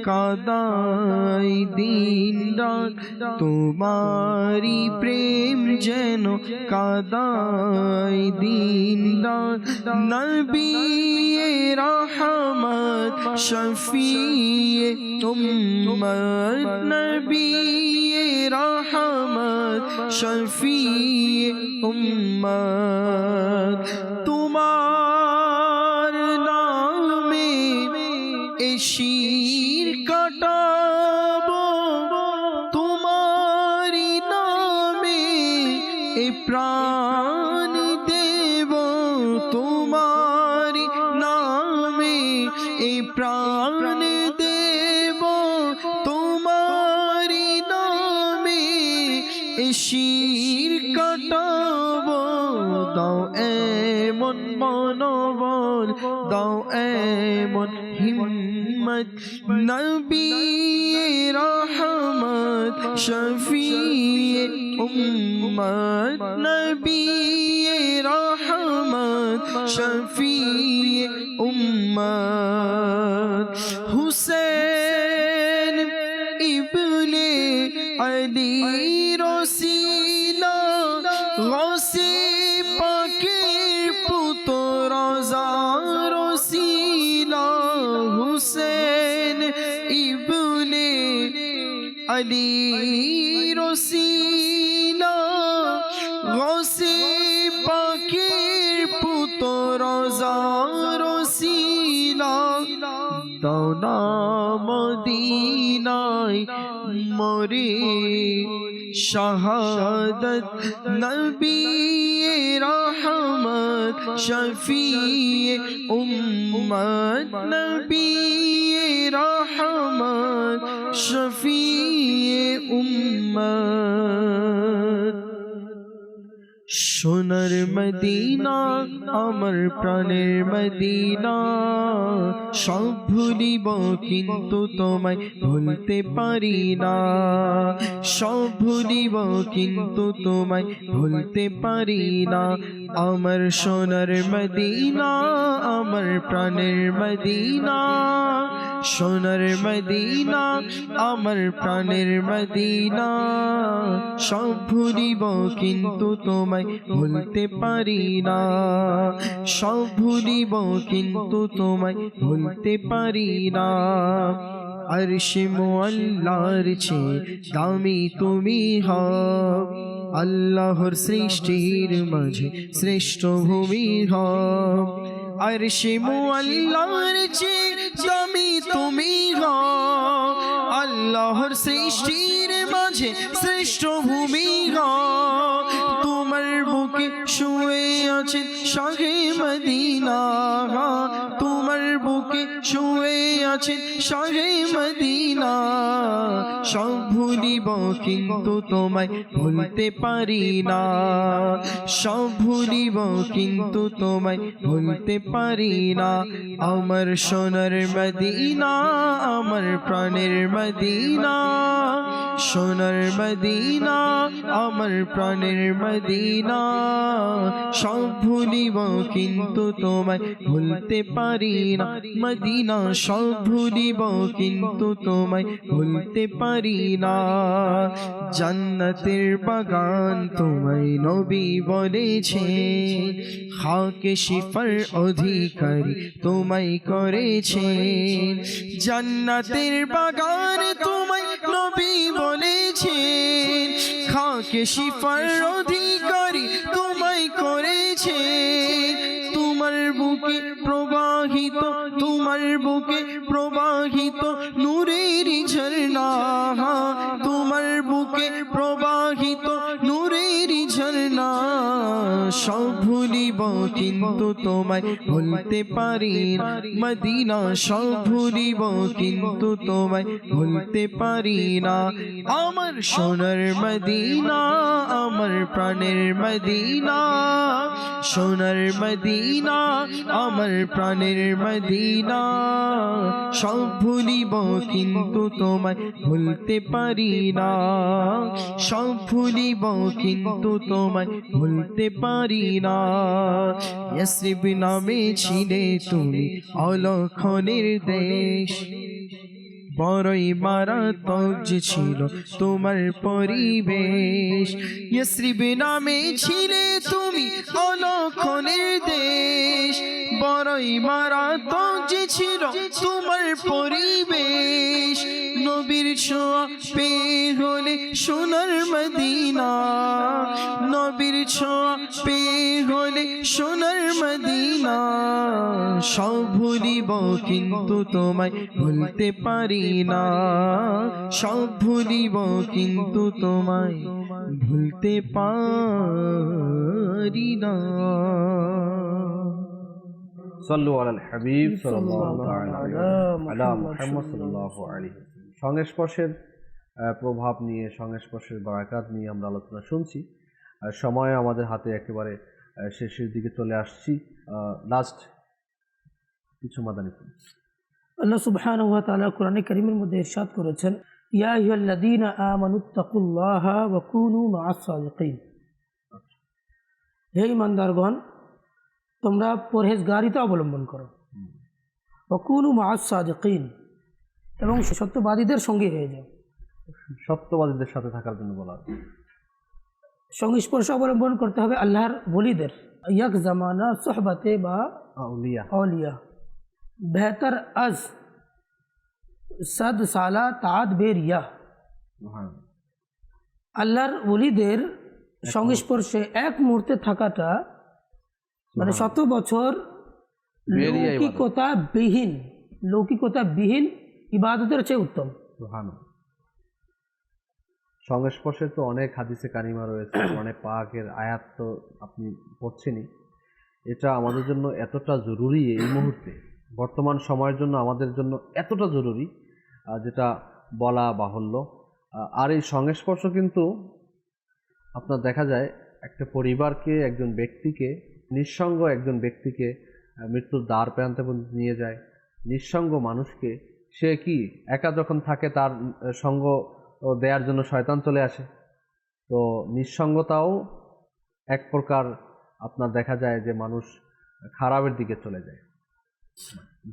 Speaker 3: কাদাই দিন রাত তোমারি প্রেম যেন কাদাই দিন রাত নবী রহমত শফি উম্মত নবী রহমত শফি উম্মত তোমার নামে শির কাটাবো তোমারি নামে এ প্রাণ দেব তোমারি নামে এ প্রাণ দেব তোমারি নামে এ শির কাটাবো দাও এমন মনোবল দাও এমন হিম্মত নবী রহমত শফি উম্মত নবী রহমত শফি উম্মত হুসেন ইবনে আলী রসিলা গসে পাকের পুত্র রসিলা হুসেন ইবনে আলী রসিলা গসে পাকের পুত্র রসিলা দাও না মদিনায় মোরে শাহাদত নবী রহমত শফি উম্মত নবী রহমত শফি উম্মত সোনার মদিনা আমার প্রাণের মদিনা সব ভুলিব কিন্তু তোমায় ভুলতে পারি না সব ভুলিব কিন্তু তোমায় ভুলতে পারি না আমার সোনার মদিনা আমার প্রাণের মদিনা সোনার মদিনা আমার প্রাণের মদিনা সব ভুলিব কিন্তু তোমায় ভুলতে পারি না সব ভুলিব কিন্তু তোমায় ভুলতে পারি না আরশে মুআল্লার চেয়ে দামি তুমি হও আল্লাহর সৃষ্টির মাঝে শ্রেষ্ঠ ভূমি হও আরশে মুআল্লার চেয়ে দামি তুমি হও আল্লাহর সৃষ্টির মাঝে শ্রেষ্ঠ ভূমি হও তোমার বুকে শুয়ে আছেন শাহে মদিনা তোমার বুকে শুয়ে আছেন শাহে মদিনা সব ভুলিব কিন্তু তোমায় ভুলতে পারি না সব ভুলিব কিন্তু তোমায় ভুলতে পারি না আমার সোনার মদিনা আমার প্রাণের মদিনা সোনার মদিনা আমার প্রাণের মদিনা সব ভুলিব কিন্তু তোমায় ভুলতে পারি না মদিনা সব ভুলিব কিন্তু তোমায় ভুলতে পারি না জান্নাতের বাগান তোমায় নবী বলেছে খাকে শিফার অধিকারী তোমায় করেছে জান্নাতের বাগান তোমায় নবী বলেছে খাকে শিফার অধিকারী তোমায় করেছে তোমার বুকে প্রবাহিত তোমার বুকে প্রবাহিত নূরের ঝরনা তোমার বুকে প্রবাহিত নূরের ঝরনা সব ভুলিব কিন্তু তোমায় ভুলতে পারি না মদিনা সব ভুলিব কিন্তু তোমায় ভুলতে পারি না আমার সোনার মদিনা আমার প্রাণের মদিনা সোনার মদিনা আমার প্রাণের মদিনা সব ভুলিব কিন্তু তোমায় ভুলতে পারি না সব ভুলিব কিন্তু তোমায় ভুলতে পারি না ইয়াসরিব নামে ছিলে তুমি অলক্ষণের দেশ বড়ই মারাত্মক যে ছিল তোমার পরিবেশ ইয়াসরিব নামে ছিলে তুমি অলক্ষণের দেশ বড়ই মারাত্মক যে ছিল তোমার পরিবেশ নবীর ছোঁয়া পেয়ে হলে সোনার মদিনা নবীর ছোঁয়া পেয়ে হলে সোনার মদিনা সব ভুলিব কিন্তু তোমায় ভুলতে পারি না সব ভুলিব কিন্তু তোমায় ভুলতে পারি না
Speaker 2: সাল্লু আলাল হাবিব সাল্লাল্লাহু আলা মুহাম্মদ সাল্লাল্লাহু আলাইহি ওয়াসাল্লাম। সংস্পর্শের প্রভাব নিয়ে সংস্পর্শের বারাকাত নিয়ে আমরা আলোচনা শুনছি। সময় আমাদের হাতে একেবারে শেষের দিকে চলে আসছি। লাস্ট কিছু মাদানী
Speaker 4: আল্লাহ সুবহানাহু ওয়া তাআলা কোরআনে কারীমের মধ্যে ইরশাদ করেছেন ইয়া আইয়ুহাল্লাযীনা আমানুত্তাকুল্লাহা ওয়া কুনু মা'আস সাদিকিন হে ঈমানদারগণ তোমরা পরহেজগারিতা অবলম্বন করো ওয়া কুনু মা'আস সাদিকিন এবং সত্যবাদীদের সঙ্গে হয়ে যাও
Speaker 2: সত্যবাদীদের সাথে থাকার জন্য বলা হয়।
Speaker 4: সংস্পর্শ অবলম্বন করতে হবে আল্লাহর ওলিদের এক জামানা সোহবতে বা আউলিয়া বেহতর আজ সদ সালা তাআত বেরিয়া আল্লাহর ওলিদের সংস্পর্শে এক মুহূর্তে থাকাটা মানে 100 বছর লৌকিকতা বিহীন ইবাদতের চেয়ে উত্তম।
Speaker 2: সংস্পর্শে তো অনেক হাদিসে কারিমা রয়েছে, অনেক পাকের আয়াত তো আপনি পড়ছেনই। এটা আমাদের জন্য এতটা জরুরি এই মুহূর্তে, বর্তমান সময়ের জন্য আমাদের জন্য এতটা জরুরি যেটা বলা বাহুল্য। আর এই সংস্পর্শ কিন্তু আপনার দেখা যায় একটা পরিবারকে, একজন ব্যক্তিকে, নিঃসঙ্গ একজন ব্যক্তিকে মৃত্যুর দ্বার প্রান্তে নিয়ে যায়। নিঃসঙ্গ মানুষকে সে কি একা যখন থাকে তার সঙ্গ দেওয়ার জন্য শয়তান চলে আসে। তো নিঃসঙ্গতাও এক প্রকার আপনার দেখা যায় যে মানুষ খারাপের দিকে চলে যায়,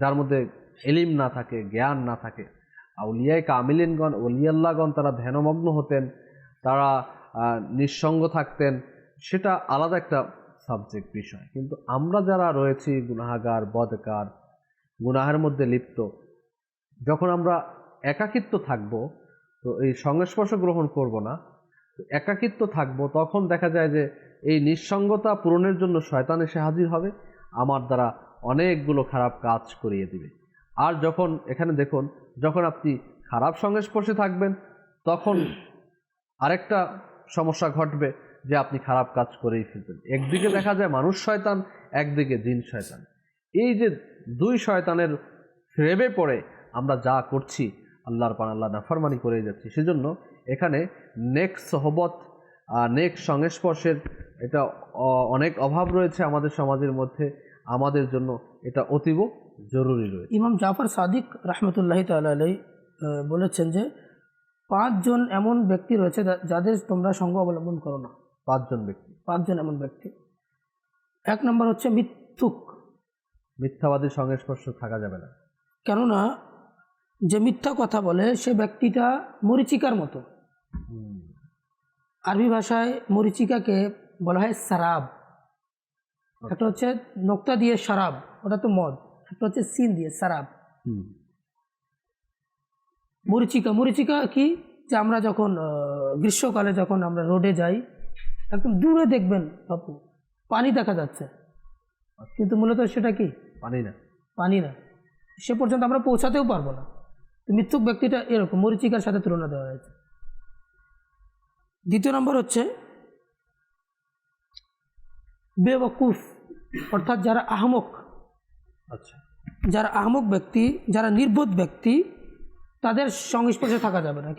Speaker 2: যার মধ্যে এলিম না থাকে, জ্ঞান না থাকে। আউলিয়ায়ে কামিলিনগণ, ওলিয়াল্লাহগণ তারা ধ্যানমগ্ন হতেন, তারা নিঃসঙ্গ থাকতেন, সেটা আলাদা একটা সাবজেক্ট বিষয়। কিন্তু আমরা যারা রয়েছি গুনাহগার, বদকার, গুনাহের মধ্যে লিপ্ত, যখন আমরা একাকিত্ব থাকব, তো এই সংস্পর্শ গ্রহণ করব না, একাকিত্ব থাকব, তখন দেখা যায় যে এই নিঃসঙ্গতা পূরণের জন্য শয়তান এসে হাজির হবে, আমার দ্বারা অনেকগুলো খারাপ কাজ করিয়ে দিবে। আর যখন এখানে দেখুন, যখন আপনি খারাপ সংস্পর্শে থাকবেন তখন আরেকটা সমস্যা ঘটবে যে আপনি খারাপ কাজ করেই ফেলবেন। একদিকে দেখা যায় মানুষ শয়তান, একদিকে জিন শয়তান। এই যে দুই শয়তানের ফ্রেবে পড়ে আমরা যা করছি, আল্লাহর পান আল্লাহ নাফরমানি করে যাচ্ছি। সেজন্য এখানে নেক সোহবত, নেক সংস্পর্শের এটা অনেক অভাব রয়েছে আমাদের সমাজের মধ্যে, আমাদের জন্য এটা অতীব জরুরি রয়েছে।
Speaker 4: ইমাম জাফর সাদিক রহমতুল্লাহ তাআলা আলাইহি বলেছেন যে 5 জন এমন ব্যক্তি রয়েছে যাদের তোমরা সঙ্গ অবলম্বন করো না।
Speaker 2: 5 জন ব্যক্তি।
Speaker 4: 5 জন এমন ব্যক্তি। 1 নম্বর হচ্ছে মিথ্যুক।
Speaker 2: মিথ্যাবাদীর সংস্পর্শে থাকা যাবে না।
Speaker 4: কেননা যে মিথ্যা কথা বলে সে ব্যক্তিটা মরিচিকার মতো। আরবি ভাষায় মরিচিকাকে বলা হয় সারাব। একটা হচ্ছে নোক্তা দিয়ে শারাব, ওটা তো মদ। একটা হচ্ছে সিন দিয়ে সারাব। মরিচিকা, মরিচিকা কি, যে আমরা যখন গ্রীষ্মকালে যখন আমরা রোডে যাই, একদম দূরে দেখবেন বাপু পানি দেখা যাচ্ছে, কিন্তু মূলত সেটা কি
Speaker 2: পানি না,
Speaker 4: পানি না, সে পর্যন্ত আমরা পৌঁছাতেও পারবো না। তো মিথ্যুক ব্যক্তিটা এরকম মরিচিকার সাথে তুলনা দেওয়া হয়েছে। 2 নম্বর হচ্ছে বেওয়াকুফ, অর্থাৎ যারা আহমক।
Speaker 2: আচ্ছা,
Speaker 4: যারা আহমক ব্যক্তি, যারা নির্বোধ ব্যক্তি, তাদের সংস্পর্শে থাকা যাবে না।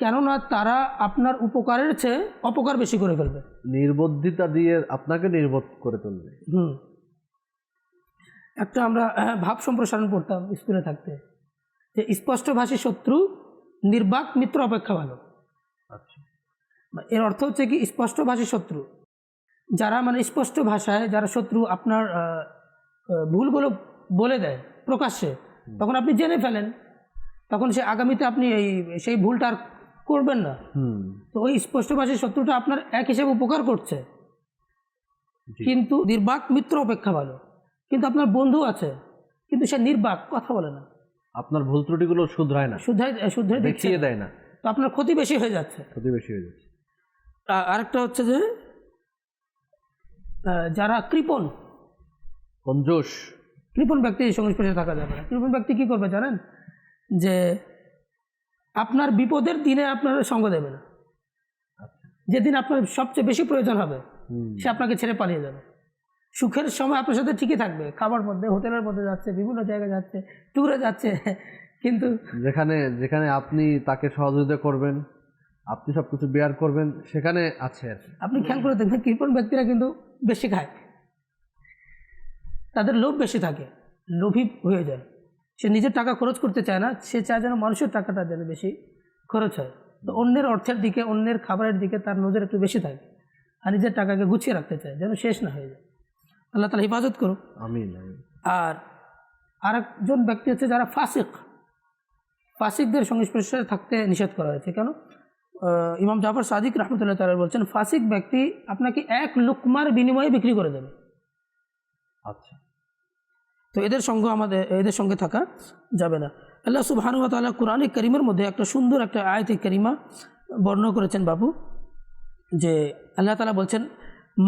Speaker 4: কেননা তারা আপনার উপকারের চেয়ে অপকার বেশি করে ফেলবে।
Speaker 2: নির্বোধিতা দিয়ে আপনাকে নির্বোধ করে তুলবে।
Speaker 4: একটা আমরা ভাব সম্প্রসারণ পড়তাম স্কুলে থাকতে, যে স্পষ্টভাষী শত্রু নির্বাক মিত্র অপেক্ষা ভালো।
Speaker 2: আচ্ছা,
Speaker 4: এর অর্থ হচ্ছে কি, স্পষ্টভাষী শত্রু যারা মানে স্পষ্ট ভাষায় যারা শত্রু আপনার ভুলগুলো বলে দেয় প্রকাশ্যে, তখন আপনি জেনে ফেলেন, তখন সে আগামীতে আপনি সেই ভুলটা আর করবেন না। তো ওই স্পষ্টভাষী শত্রুটা আপনার এক হিসেবে উপকার করছে, কিন্তু নির্বাক মিত্র অপেক্ষা ভালো। কিন্তু আপনার বন্ধু আছে, কিন্তু সে নির্বাক, কথা বলে না,
Speaker 2: আপনার ভুল ত্রুটিগুলো শুধরায় না,
Speaker 4: শুধরে
Speaker 2: দেখিয়ে দেয় না,
Speaker 4: তো আপনার ক্ষতি বেশি হয়ে যাচ্ছে। আরেকটা হচ্ছে যে যারা কৃপণ,
Speaker 2: কঞ্জুস,
Speaker 4: কৃপণ ব্যক্তি সংস্পর্শে থাকা যাবে না। কৃপণ ব্যক্তি কি করবে জানেন, যে আপনার বিপদের দিনে আপনার সঙ্গ দেবে না। যেদিন আপনার সবচেয়ে বেশি প্রয়োজন হবে সে আপনাকে ছেড়ে পালিয়ে যাবে। সুখের সময় আপনার সাথে ঠিকই থাকবে, খাবার মধ্যে, হোটেলের মধ্যে যাচ্ছে, বিভিন্ন জায়গায় যাচ্ছে, ট্যুরে যাচ্ছে, কিন্তু
Speaker 2: যেখানে আপনি তাকে সহযোগিতা করবেন, আপনি সব কিছু বেয়ার করবেন, সেখানে আছে।
Speaker 4: আপনি খেয়াল করে দেখবেন কৃপণ ব্যক্তিরা কিন্তু বেশি খায়, তাদের লোভ বেশি থাকে, লোভী হয়ে যায়। সে নিজের টাকা খরচ করতে চায় না, সে চায় যেন মানুষের টাকাটা যেন বেশি খরচ হয়। তো অন্যের অর্থের দিকে, অন্যের খাবারের দিকে তার নজর একটু বেশি থাকে, আর নিজের টাকাকে গুছিয়ে রাখতে চায় যেন শেষ না হয়ে যায়। আল্লাহ তাআলা হেফাজত করুক।
Speaker 2: আমিন।
Speaker 4: আর আরেকজন ব্যক্তি হচ্ছে যারা ফাসিক। ফাসিকদের সংস্পর্শে থাকতে নিষেধ করা হয়েছে। কেন? ইমাম জাফর সাদিক রহমতুল্লাহ তাআলা বলছেন, ফাসিক ব্যক্তি আপনাকে 1 লুকমার বিনিময়ে বিক্রি করে দেবে।
Speaker 2: আচ্ছা,
Speaker 4: তো এদের সঙ্গে থাকা যাবে না। আল্লাহ সুবহানাহু ওয়া তাআলা কুরআনে কারীমের মধ্যে একটা সুন্দর একটা আয়াতে কারিমা বর্ণনা করেছেন বাবু, যে আল্লাহ তাআলা বলছেন,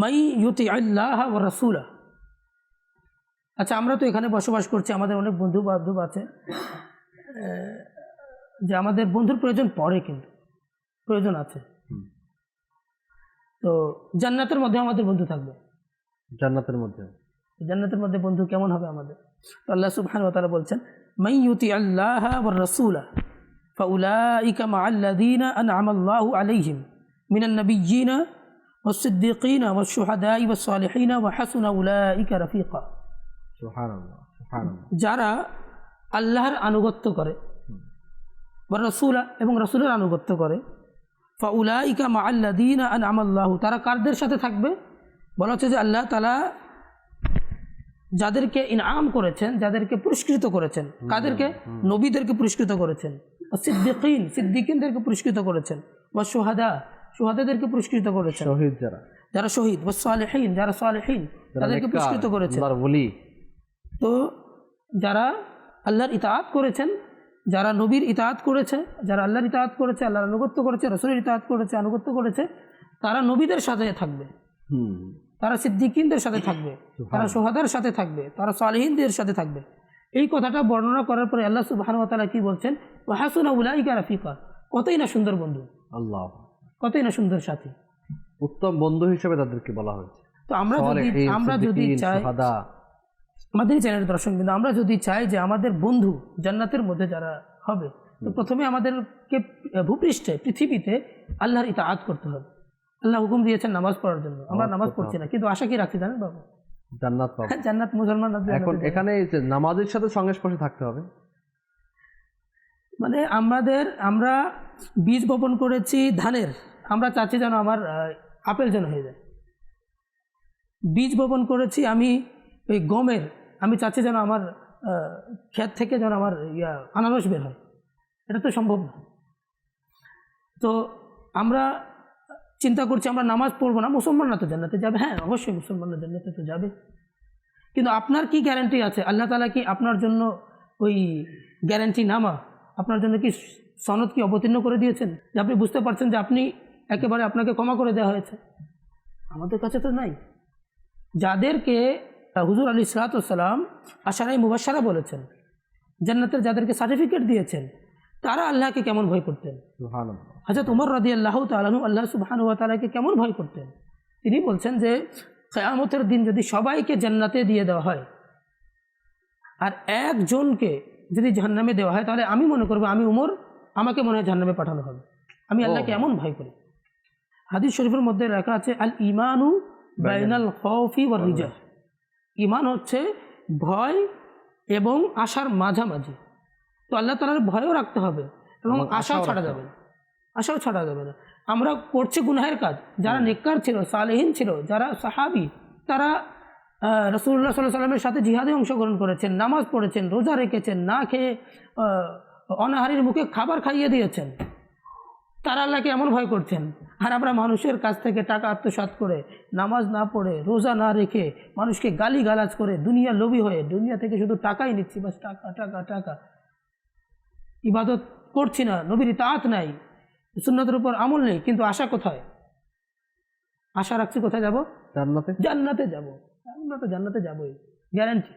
Speaker 4: মাই ইউতিআল্লাহ ওয়া রাসূলা। আচ্ছা, আমরা তো এখানে বসবাস করছি, আমাদের অনেক বন্ধু বান্ধব আছে, যে আমাদের বন্ধুর প্রয়োজন পড়ে, কিন্তু প্রয়োজন আছে। তো জান্নাতের মধ্যে আমাদের বন্ধু থাকবে।
Speaker 2: জান্নাতের মধ্যে
Speaker 4: বন্ধু কেমন হবে আমাদের? তো আল্লাহ সুবহানাহু ওয়া তাআলা বলছেন, মান ইউতিআল্লাহ ওয়ার রাসূলা ফাউলাইকা মাআল্লাযীনা আনআমা আল্লাহু আলাইহিম মিনান নাবিয়্যিনা ওয়াস-সিদ্দীকিনা ওয়াশ-শুহাদাই ওয়াস-সালিহিনা ওয়া হাসুনা উলাইকা রাফীকা।
Speaker 2: সুবহানাল্লাহ, সুবহানাল্লাহ।
Speaker 4: যারা আল্লাহর আনুগত্য করে, ওয়ার রাসূলা এবং রাসূলের আনুগত্য করে, ফাউলাইকা মাআল্লাযীনা আনআমা আল্লাহু, তারা কাদের সাথে থাকবে? বলা হচ্ছে যে আল্লাহ তাআলা যাদেরকে ইনআম করেছেন, যাদেরকে পুরস্কৃত করেছেন, কাদেরকে? নবীদেরকে পুরস্কৃত করেছেন, সিদ্দিকিনদেরকে পুরস্কৃত করেছেন, ওয়া শুহাদাদেরকে পুরস্কৃত করেছেন, যারা শহীদ, ওয়া সালিহিন, যারা সালিহিন তাদেরকে পুরস্কৃত করেছেন। তো যারা আল্লাহর ইতাআত করেছেন, যারা নবীর ইতাআত করেছে, যারা আল্লাহর ইতাআত করেছে, আল্লাহর আনুগত্য করেছে, রাসূলের ইতাআত করেছে, আনুগত্য করেছে, তারা নবীদের সাথে থাকবে, তারা সিদ্দিকিনদের সাথে থাকবে, তারা শুহাদার সাথে থাকবে, তারা সালিহিনদের সাথে থাকবে। এই কথাটা বর্ণনা করার পরে আল্লাহ সুবহানাহু ওয়া তাআলা কি বলছেন? ওয়া হাসুনা উলাইকা রাফীকা। কতই না সুন্দর বন্ধু,
Speaker 2: আল্লাহ,
Speaker 4: কতই না সুন্দর সাথী,
Speaker 2: উত্তম বন্ধু হিসেবে তাদেরকে বলা হয়েছে।
Speaker 4: তো আমরা যদি চাই, আমাদের চ্যানেলের দর্শক বিন্দু, আমরা যদি চাই যে আমাদের বন্ধু জান্নাতের মধ্যে যারা হবে, তো প্রথমে আমাদেরকে ভূপৃষ্ঠে, পৃথিবীতে আল্লাহর ইতাআত করতে হবে। আল্লাহ হুকুম দিয়েছেন নামাজ পড়ার জন্য, আমরা নামাজ পড়ছি না, কিন্তু আশা কি রাখছি জানেন বাবু?
Speaker 2: জান্নাত পাবো।
Speaker 4: জান্নাত মুসলমান।
Speaker 2: এখন এখানে নামাজের সাথে সংস্পর্শে থাকতে হবে,
Speaker 4: মানে আমরা বীজ বপন করেছি ধানের, আমরা চাচ্ছি যেন আমার আপেল যেন হয়ে যায়। বীজ বপন করেছি আমি ওই গমের, আমি চাচ্ছি যেন আমার ক্ষেত থেকে যেন আমার আনারস বের হয়। এটা তো সম্ভব না। তো আমরা চিন্তা করছি আমরা নামাজ পড়বো না, মুসলমানরা তো জান্নাতে যাবে। হ্যাঁ, অবশ্যই মুসলমানরা জান্নাতে তো যাবে, কিন্তু আপনার কি গ্যারান্টি আছে? আল্লাহ তাআলা কি আপনার জন্য ওই গ্যারান্টি নামা, আপনার জন্য কি সনদ কি অবতীর্ণ করে দিয়েছেন যে আপনি বুঝতে পারছেন যে আপনি একেবারে আপনাকে ক্ষমা করে দেওয়া হয়েছে? আমাদের কাছে তো নাই। যাদেরকে হুজুর আলী সালাম আশারায়ে মুবাশশারা বলেছেন, জান্নাতের যাদেরকে সার্টিফিকেট দিয়েছেন, তারা আল্লাহকে কেমন ভয় করতেন?
Speaker 2: সুবহানাল্লাহ।
Speaker 4: হযরত ওমর রাদিয়াল্লাহু তাআলা আনহু আল্লাহ সুবহানাহু ওয়া তাআলাকে কেমন ভয় করতেন? তিনি বলছেন যে কিয়ামতের দিন যদি সবাইকে জান্নাতে দিয়ে দেওয়া হয় আর একজনকে যদি জাহান্নামে দেওয়া হয়, তাহলে আমি মনে করব আমি ওমর, আমাকে মনে হয় জাহান্নামে পাঠানো হবে। আমি আল্লাহকে এমন ভয় করি। হাদিস শরীফের মধ্যে লেখা আছে আল ঈমানু বাইনাল খাউফি ওয়ার রিজা। ঈমান হচ্ছে ভয় এবং আশার মাঝামাঝি। তো আল্লাহ তাআলার ভয়ও রাখতে হবে এবং আশাও ছাড়া যাবে না, আশাও ছাড়া যাবে না। আমরা করছি গুনাহের কাজ, যারা নেককার ছিল, সালেহীন ছিল, যারা সাহাবী, তারা রাসূলুল্লাহ সাল্লাল্লাহু আলাইহি ওয়াসাল্লামের সাথে জিহাদে অংশগ্রহণ করেছেন, নামাজ পড়েছেন, রোজা রেখেছেন, না খেয়ে অনাহারীর মুখে খাবার খাইয়ে দিয়েছেন, তারা আল্লাহকে এমন ভয় করছেন। আর আমরা মানুষের কাছ থেকে টাকা আত্মসাৎ করে, নামাজ না পড়ে, রোজা না রেখে, মানুষকে গালি গালাজ করে, দুনিয়া লোভী হয়ে দুনিয়া থেকে শুধু টাকাই নিচ্ছি, বাস টাকা টাকা টাকা, ইবাদত করছি না, নবীর ইতাআত নাই, সুন্নতের উপর আমল নেই, কিন্তু আশা কোথায়? আশা রাখছি কোথায় যাব?
Speaker 2: জান্নাতে।
Speaker 4: জান্নাতে যাব। আমরা তো জান্নাতে যাবই, গ্যারান্টি।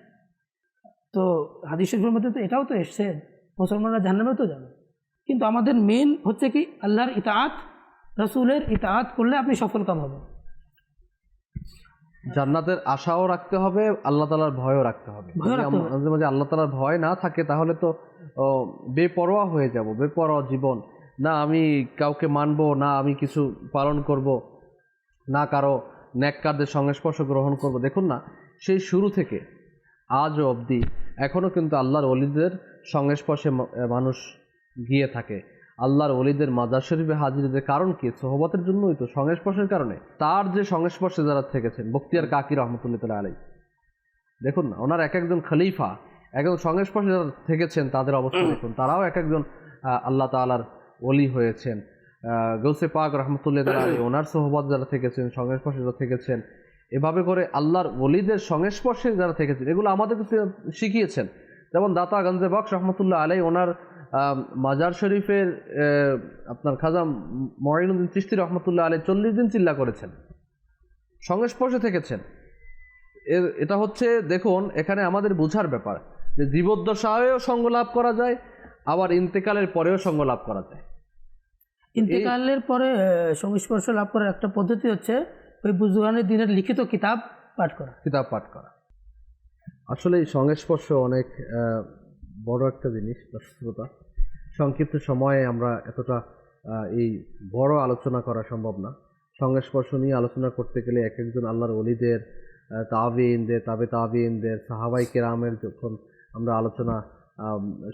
Speaker 4: তো হাদিস শরীফের মধ্যে তো এটাও তো এসছে মুসলমানরা জান্নাতেও তো যাবে। কিন্তু আমাদের মেন হচ্ছে কি আল্লাহর ইতাআত, রাসূলের ইতাআত করলে আপনি সফল কাম হবে।
Speaker 2: জান্নাতের আশাও রাখতে হবে, আল্লাহ তাআলার ভয়ও রাখতে হবে। মাঝে মাঝে আল্লাহ তাআলার ভয় না থাকে তাহলে তো বেপরোয়া হয়ে যাব, বেপরোয়া জীবন। না আমি কাউকে মানবো, না আমি কিছু পালন করব, না কারো নেককারদের সংস্পর্শ গ্রহণ করব। দেখুন না, সেই শুরু থেকে আজও অবধি এখনও কিন্তু আল্লাহর ওলিদের সংস্পর্শে মানুষ গিয়ে থাকে। আল্লাহর ওলিদের মাজার শরীফে হাজিরদের কারণ কি? সোহবতের জন্যই তো, সংস্পর্শের কারণে। তার যে সংস্পর্শে যারা থেকেছেন, বখতিয়ার কাকি রহমতুল্লাহ তাআলা আলাইহি, দেখুন না, ওনার এক একজন খলিফা, একজন সংস্পর্শে যারা থেকেছেন তাদের অবস্থা দেখুন, তারাও এক একজন আল্লাহ তাআলার ওলি হয়েছেন। গৌসে পাক রহমতুল্লাহ তাআলা আলাইহি, ওনার সোহবত যারা থেকেছেন, সংস্পর্শে যারা থেকেছেন, এভাবে করে আল্লাহর ওলিদের সংস্পর্শে যারা থেকেছেন, এগুলো আমাদেরকে শিখিয়েছেন। যেমন দাতা গঞ্জে বক্স রহমতুল্লাহ আলাইহি, ওনার মাজার শরীফের আপনার খাজা মঈনুদ্দিন চিশতি রহমতুল্লাহ আলাইহি 40 দিন চিল্লা করেছেন, সংস্পর্শে থেকেছেন। এটা হচ্ছে, দেখুন এখানে আমাদের বোঝার ব্যাপার যে জীবদ্দশায়ও সঙ্গ লাভ করা যায়, আবার ইন্তেকালের পরেও সঙ্গ লাভ করা যায়।
Speaker 4: ইন্তেকালের পরে সংস্পর্শ লাভ করার একটা পদ্ধতি হচ্ছে ওই বুজুর্গানের দিনের লিখিত কিতাব পাঠ করা।
Speaker 2: আসলে এই সংস্পর্শ অনেক বড় একটা জিনিস। দর্শকতা, সংক্ষিপ্ত সময়ে আমরা এতটা এই বড় আলোচনা করা সম্ভব না। সংস্পর্শ নিয়ে আলোচনা করতে গেলে এক একজন আল্লাহর ওলিদের, তাবিঈনদের, তাবিঈনদের, সাহাবাই কেরামের যখন আমরা আলোচনা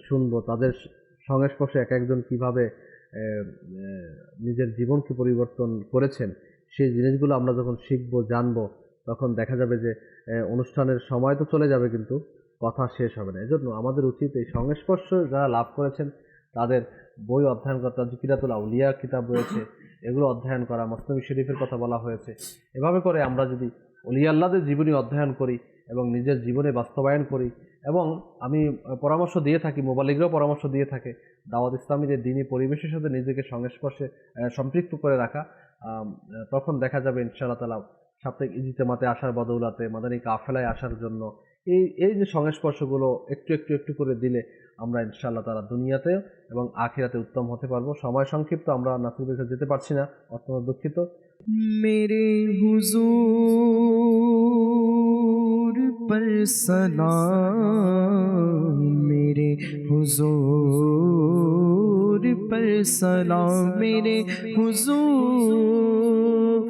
Speaker 2: শুনবো, তাদের সংস্পর্শে এক একজন কীভাবে নিজের জীবনকে পরিবর্তন করেছেন, সেই জিনিসগুলো আমরা যখন শিখবো, জানবো, তখন দেখা যাবে যে অনুষ্ঠানের সময় তো চলে যাবে কিন্তু কথা শেষ হবে না। এজন্য আমাদের উচিত এই সংস্পর্শ যারা লাভ করেছেন তাদের বই অধ্যয়ন করা, তাজকিরাতুল আউলিয়া কিতাব রয়েছে, এগুলো অধ্যয়ন করা, মসনবী শরীফের কথা বলা হয়েছে। এভাবে করে আমরা যদি ওলিয়া আল্লাহদের জীবনী অধ্যয়ন করি এবং নিজের জীবনে বাস্তবায়ন করি, এবং আমি পরামর্শ দিয়ে থাকি, মোবালিগরাও পরামর্শ দিয়ে থাকে, দাওয়াত ইসলামী যে দিনী পরিবেশের সাথে নিজেকে সংস্পর্শে সম্পৃক্ত করে রাখা, তখন দেখা যাবে ইনশাআল্লাহ তাআলা সাপ্তাহিক ইজতিমাতে আসার বদৌলতে, মাদানী কাফেলায় আসার জন্য এই যে সংস্পর্শগুলো একটু একটু একটু করে দিলে আমরা ইনশাআল্লাহ তাআলা দুনিয়াতে এবং আখিরাতে উত্তম হতে পারবো। সময় সংক্ষিপ্ত, আমরা নাসির ভাইকে যেতে পারছি না, অত্যন্ত দুঃখিত।
Speaker 3: मेरे हुजूर पर सलाम, मेरे हुजूर पर सलाम, मेरे हुजूर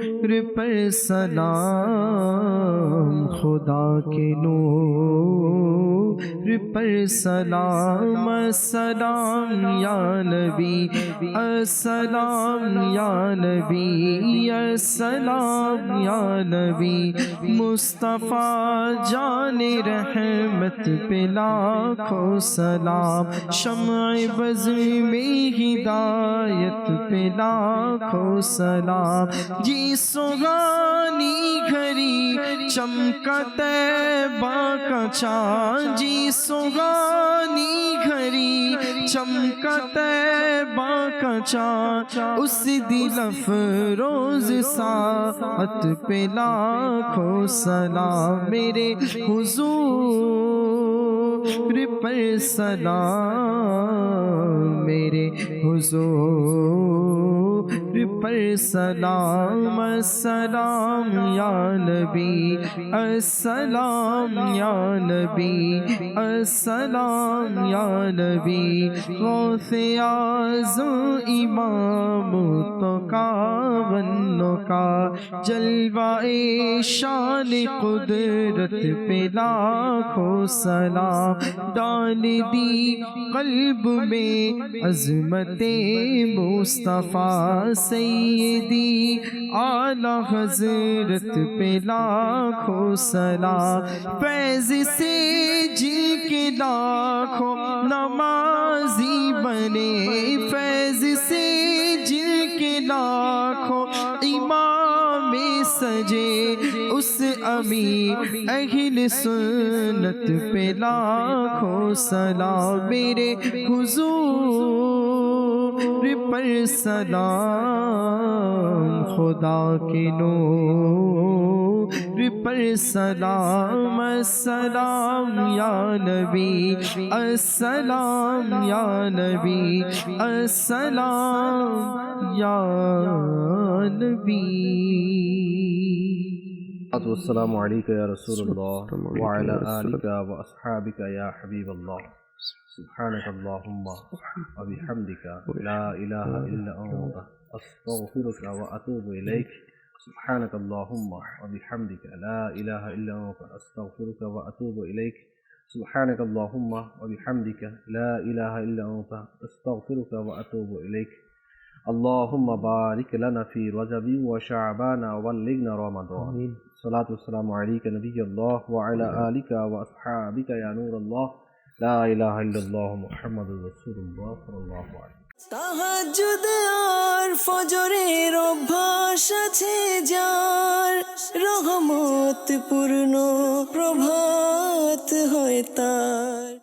Speaker 3: पर सलाम, खुदा के नूर पर सलाम, अस्सलाम या नबी, अस्सलाम या नबी, अस्सलाम या नबी। मुस्तफ़ा जाने रहमत पे लाखों सलाम, शम्अ बज़ में हिदायत पे लाखों सलाम। जी सुहानी घड़ी चमका तैबा का चाँद, जी सुहानी घड़ी चमका तैबा का चाँद, उस दिल अफरोज साअत पे लाखों सलाम। मेरे हुजूर पर सलाम, मेरे हुजूर पर सलाम, अस्सलाम या नबी, अस्सलाम या नबी, अस्सलाम या नबी। गौसे आज़म इमाम तो का बन्नो का, जलवाए शान कुदरत पे लाखों सलाम। डाल दी कल्ब में अज़मते मुस्तफ़ा, सैयदी आला हज़रत पे लाखों सलाम। फैज़ से जिनके लाखों नमाज़ी बने, फैज़ से जिनके लाखों इमाम सजे, उस अमीर अहिल सुन्नत पे लाखों सलाम। मेरे हुजूर पर सलाम, खुदा के नूर पर सलाम, अस्सलाम या नबी, अस्सलाम या नबी, अस्सलाम या नबी।
Speaker 2: अस्सलामु अलैका या रसूलल्लाह व अला आलिका व अस्हाबिका या हबीबल्लाह। सुब्हानक अल्लाहुम्मा व बिहम्दिका ला इलाहा इल्ला अंता अस्तगफिरुका व अतूबु इलैक। सुब्हानक अल्लाहुम्मा व बिहम्दिका ला इलाहा इल्ला अंता अस्तगफिरुका व अतूबु इलैक। सुब्हानक अल्लाहुम्मा व बिहम्दिका ला इलाहा इल्ला अंता अस्तगफिरुका व अतूबु इलैक। अल्लाहुम्मा बारिक लना फी रजबी व शअबान व बल्लिगना रमज़ान। सलातु वस्सलामु अलैका नबियल्लाह व अला आलिका व अस्हाबिका या नूरल्लाह। ला इलाहा इल्लल्लाह मुहम्मदुर रसूलुल्लाह सल्लल्लाहु अलैहि।
Speaker 1: তাহাজ্জুদ আর ফজরের অভ্যাস আছে যার, রহমত পূর্ণ প্রভাত হয় তার।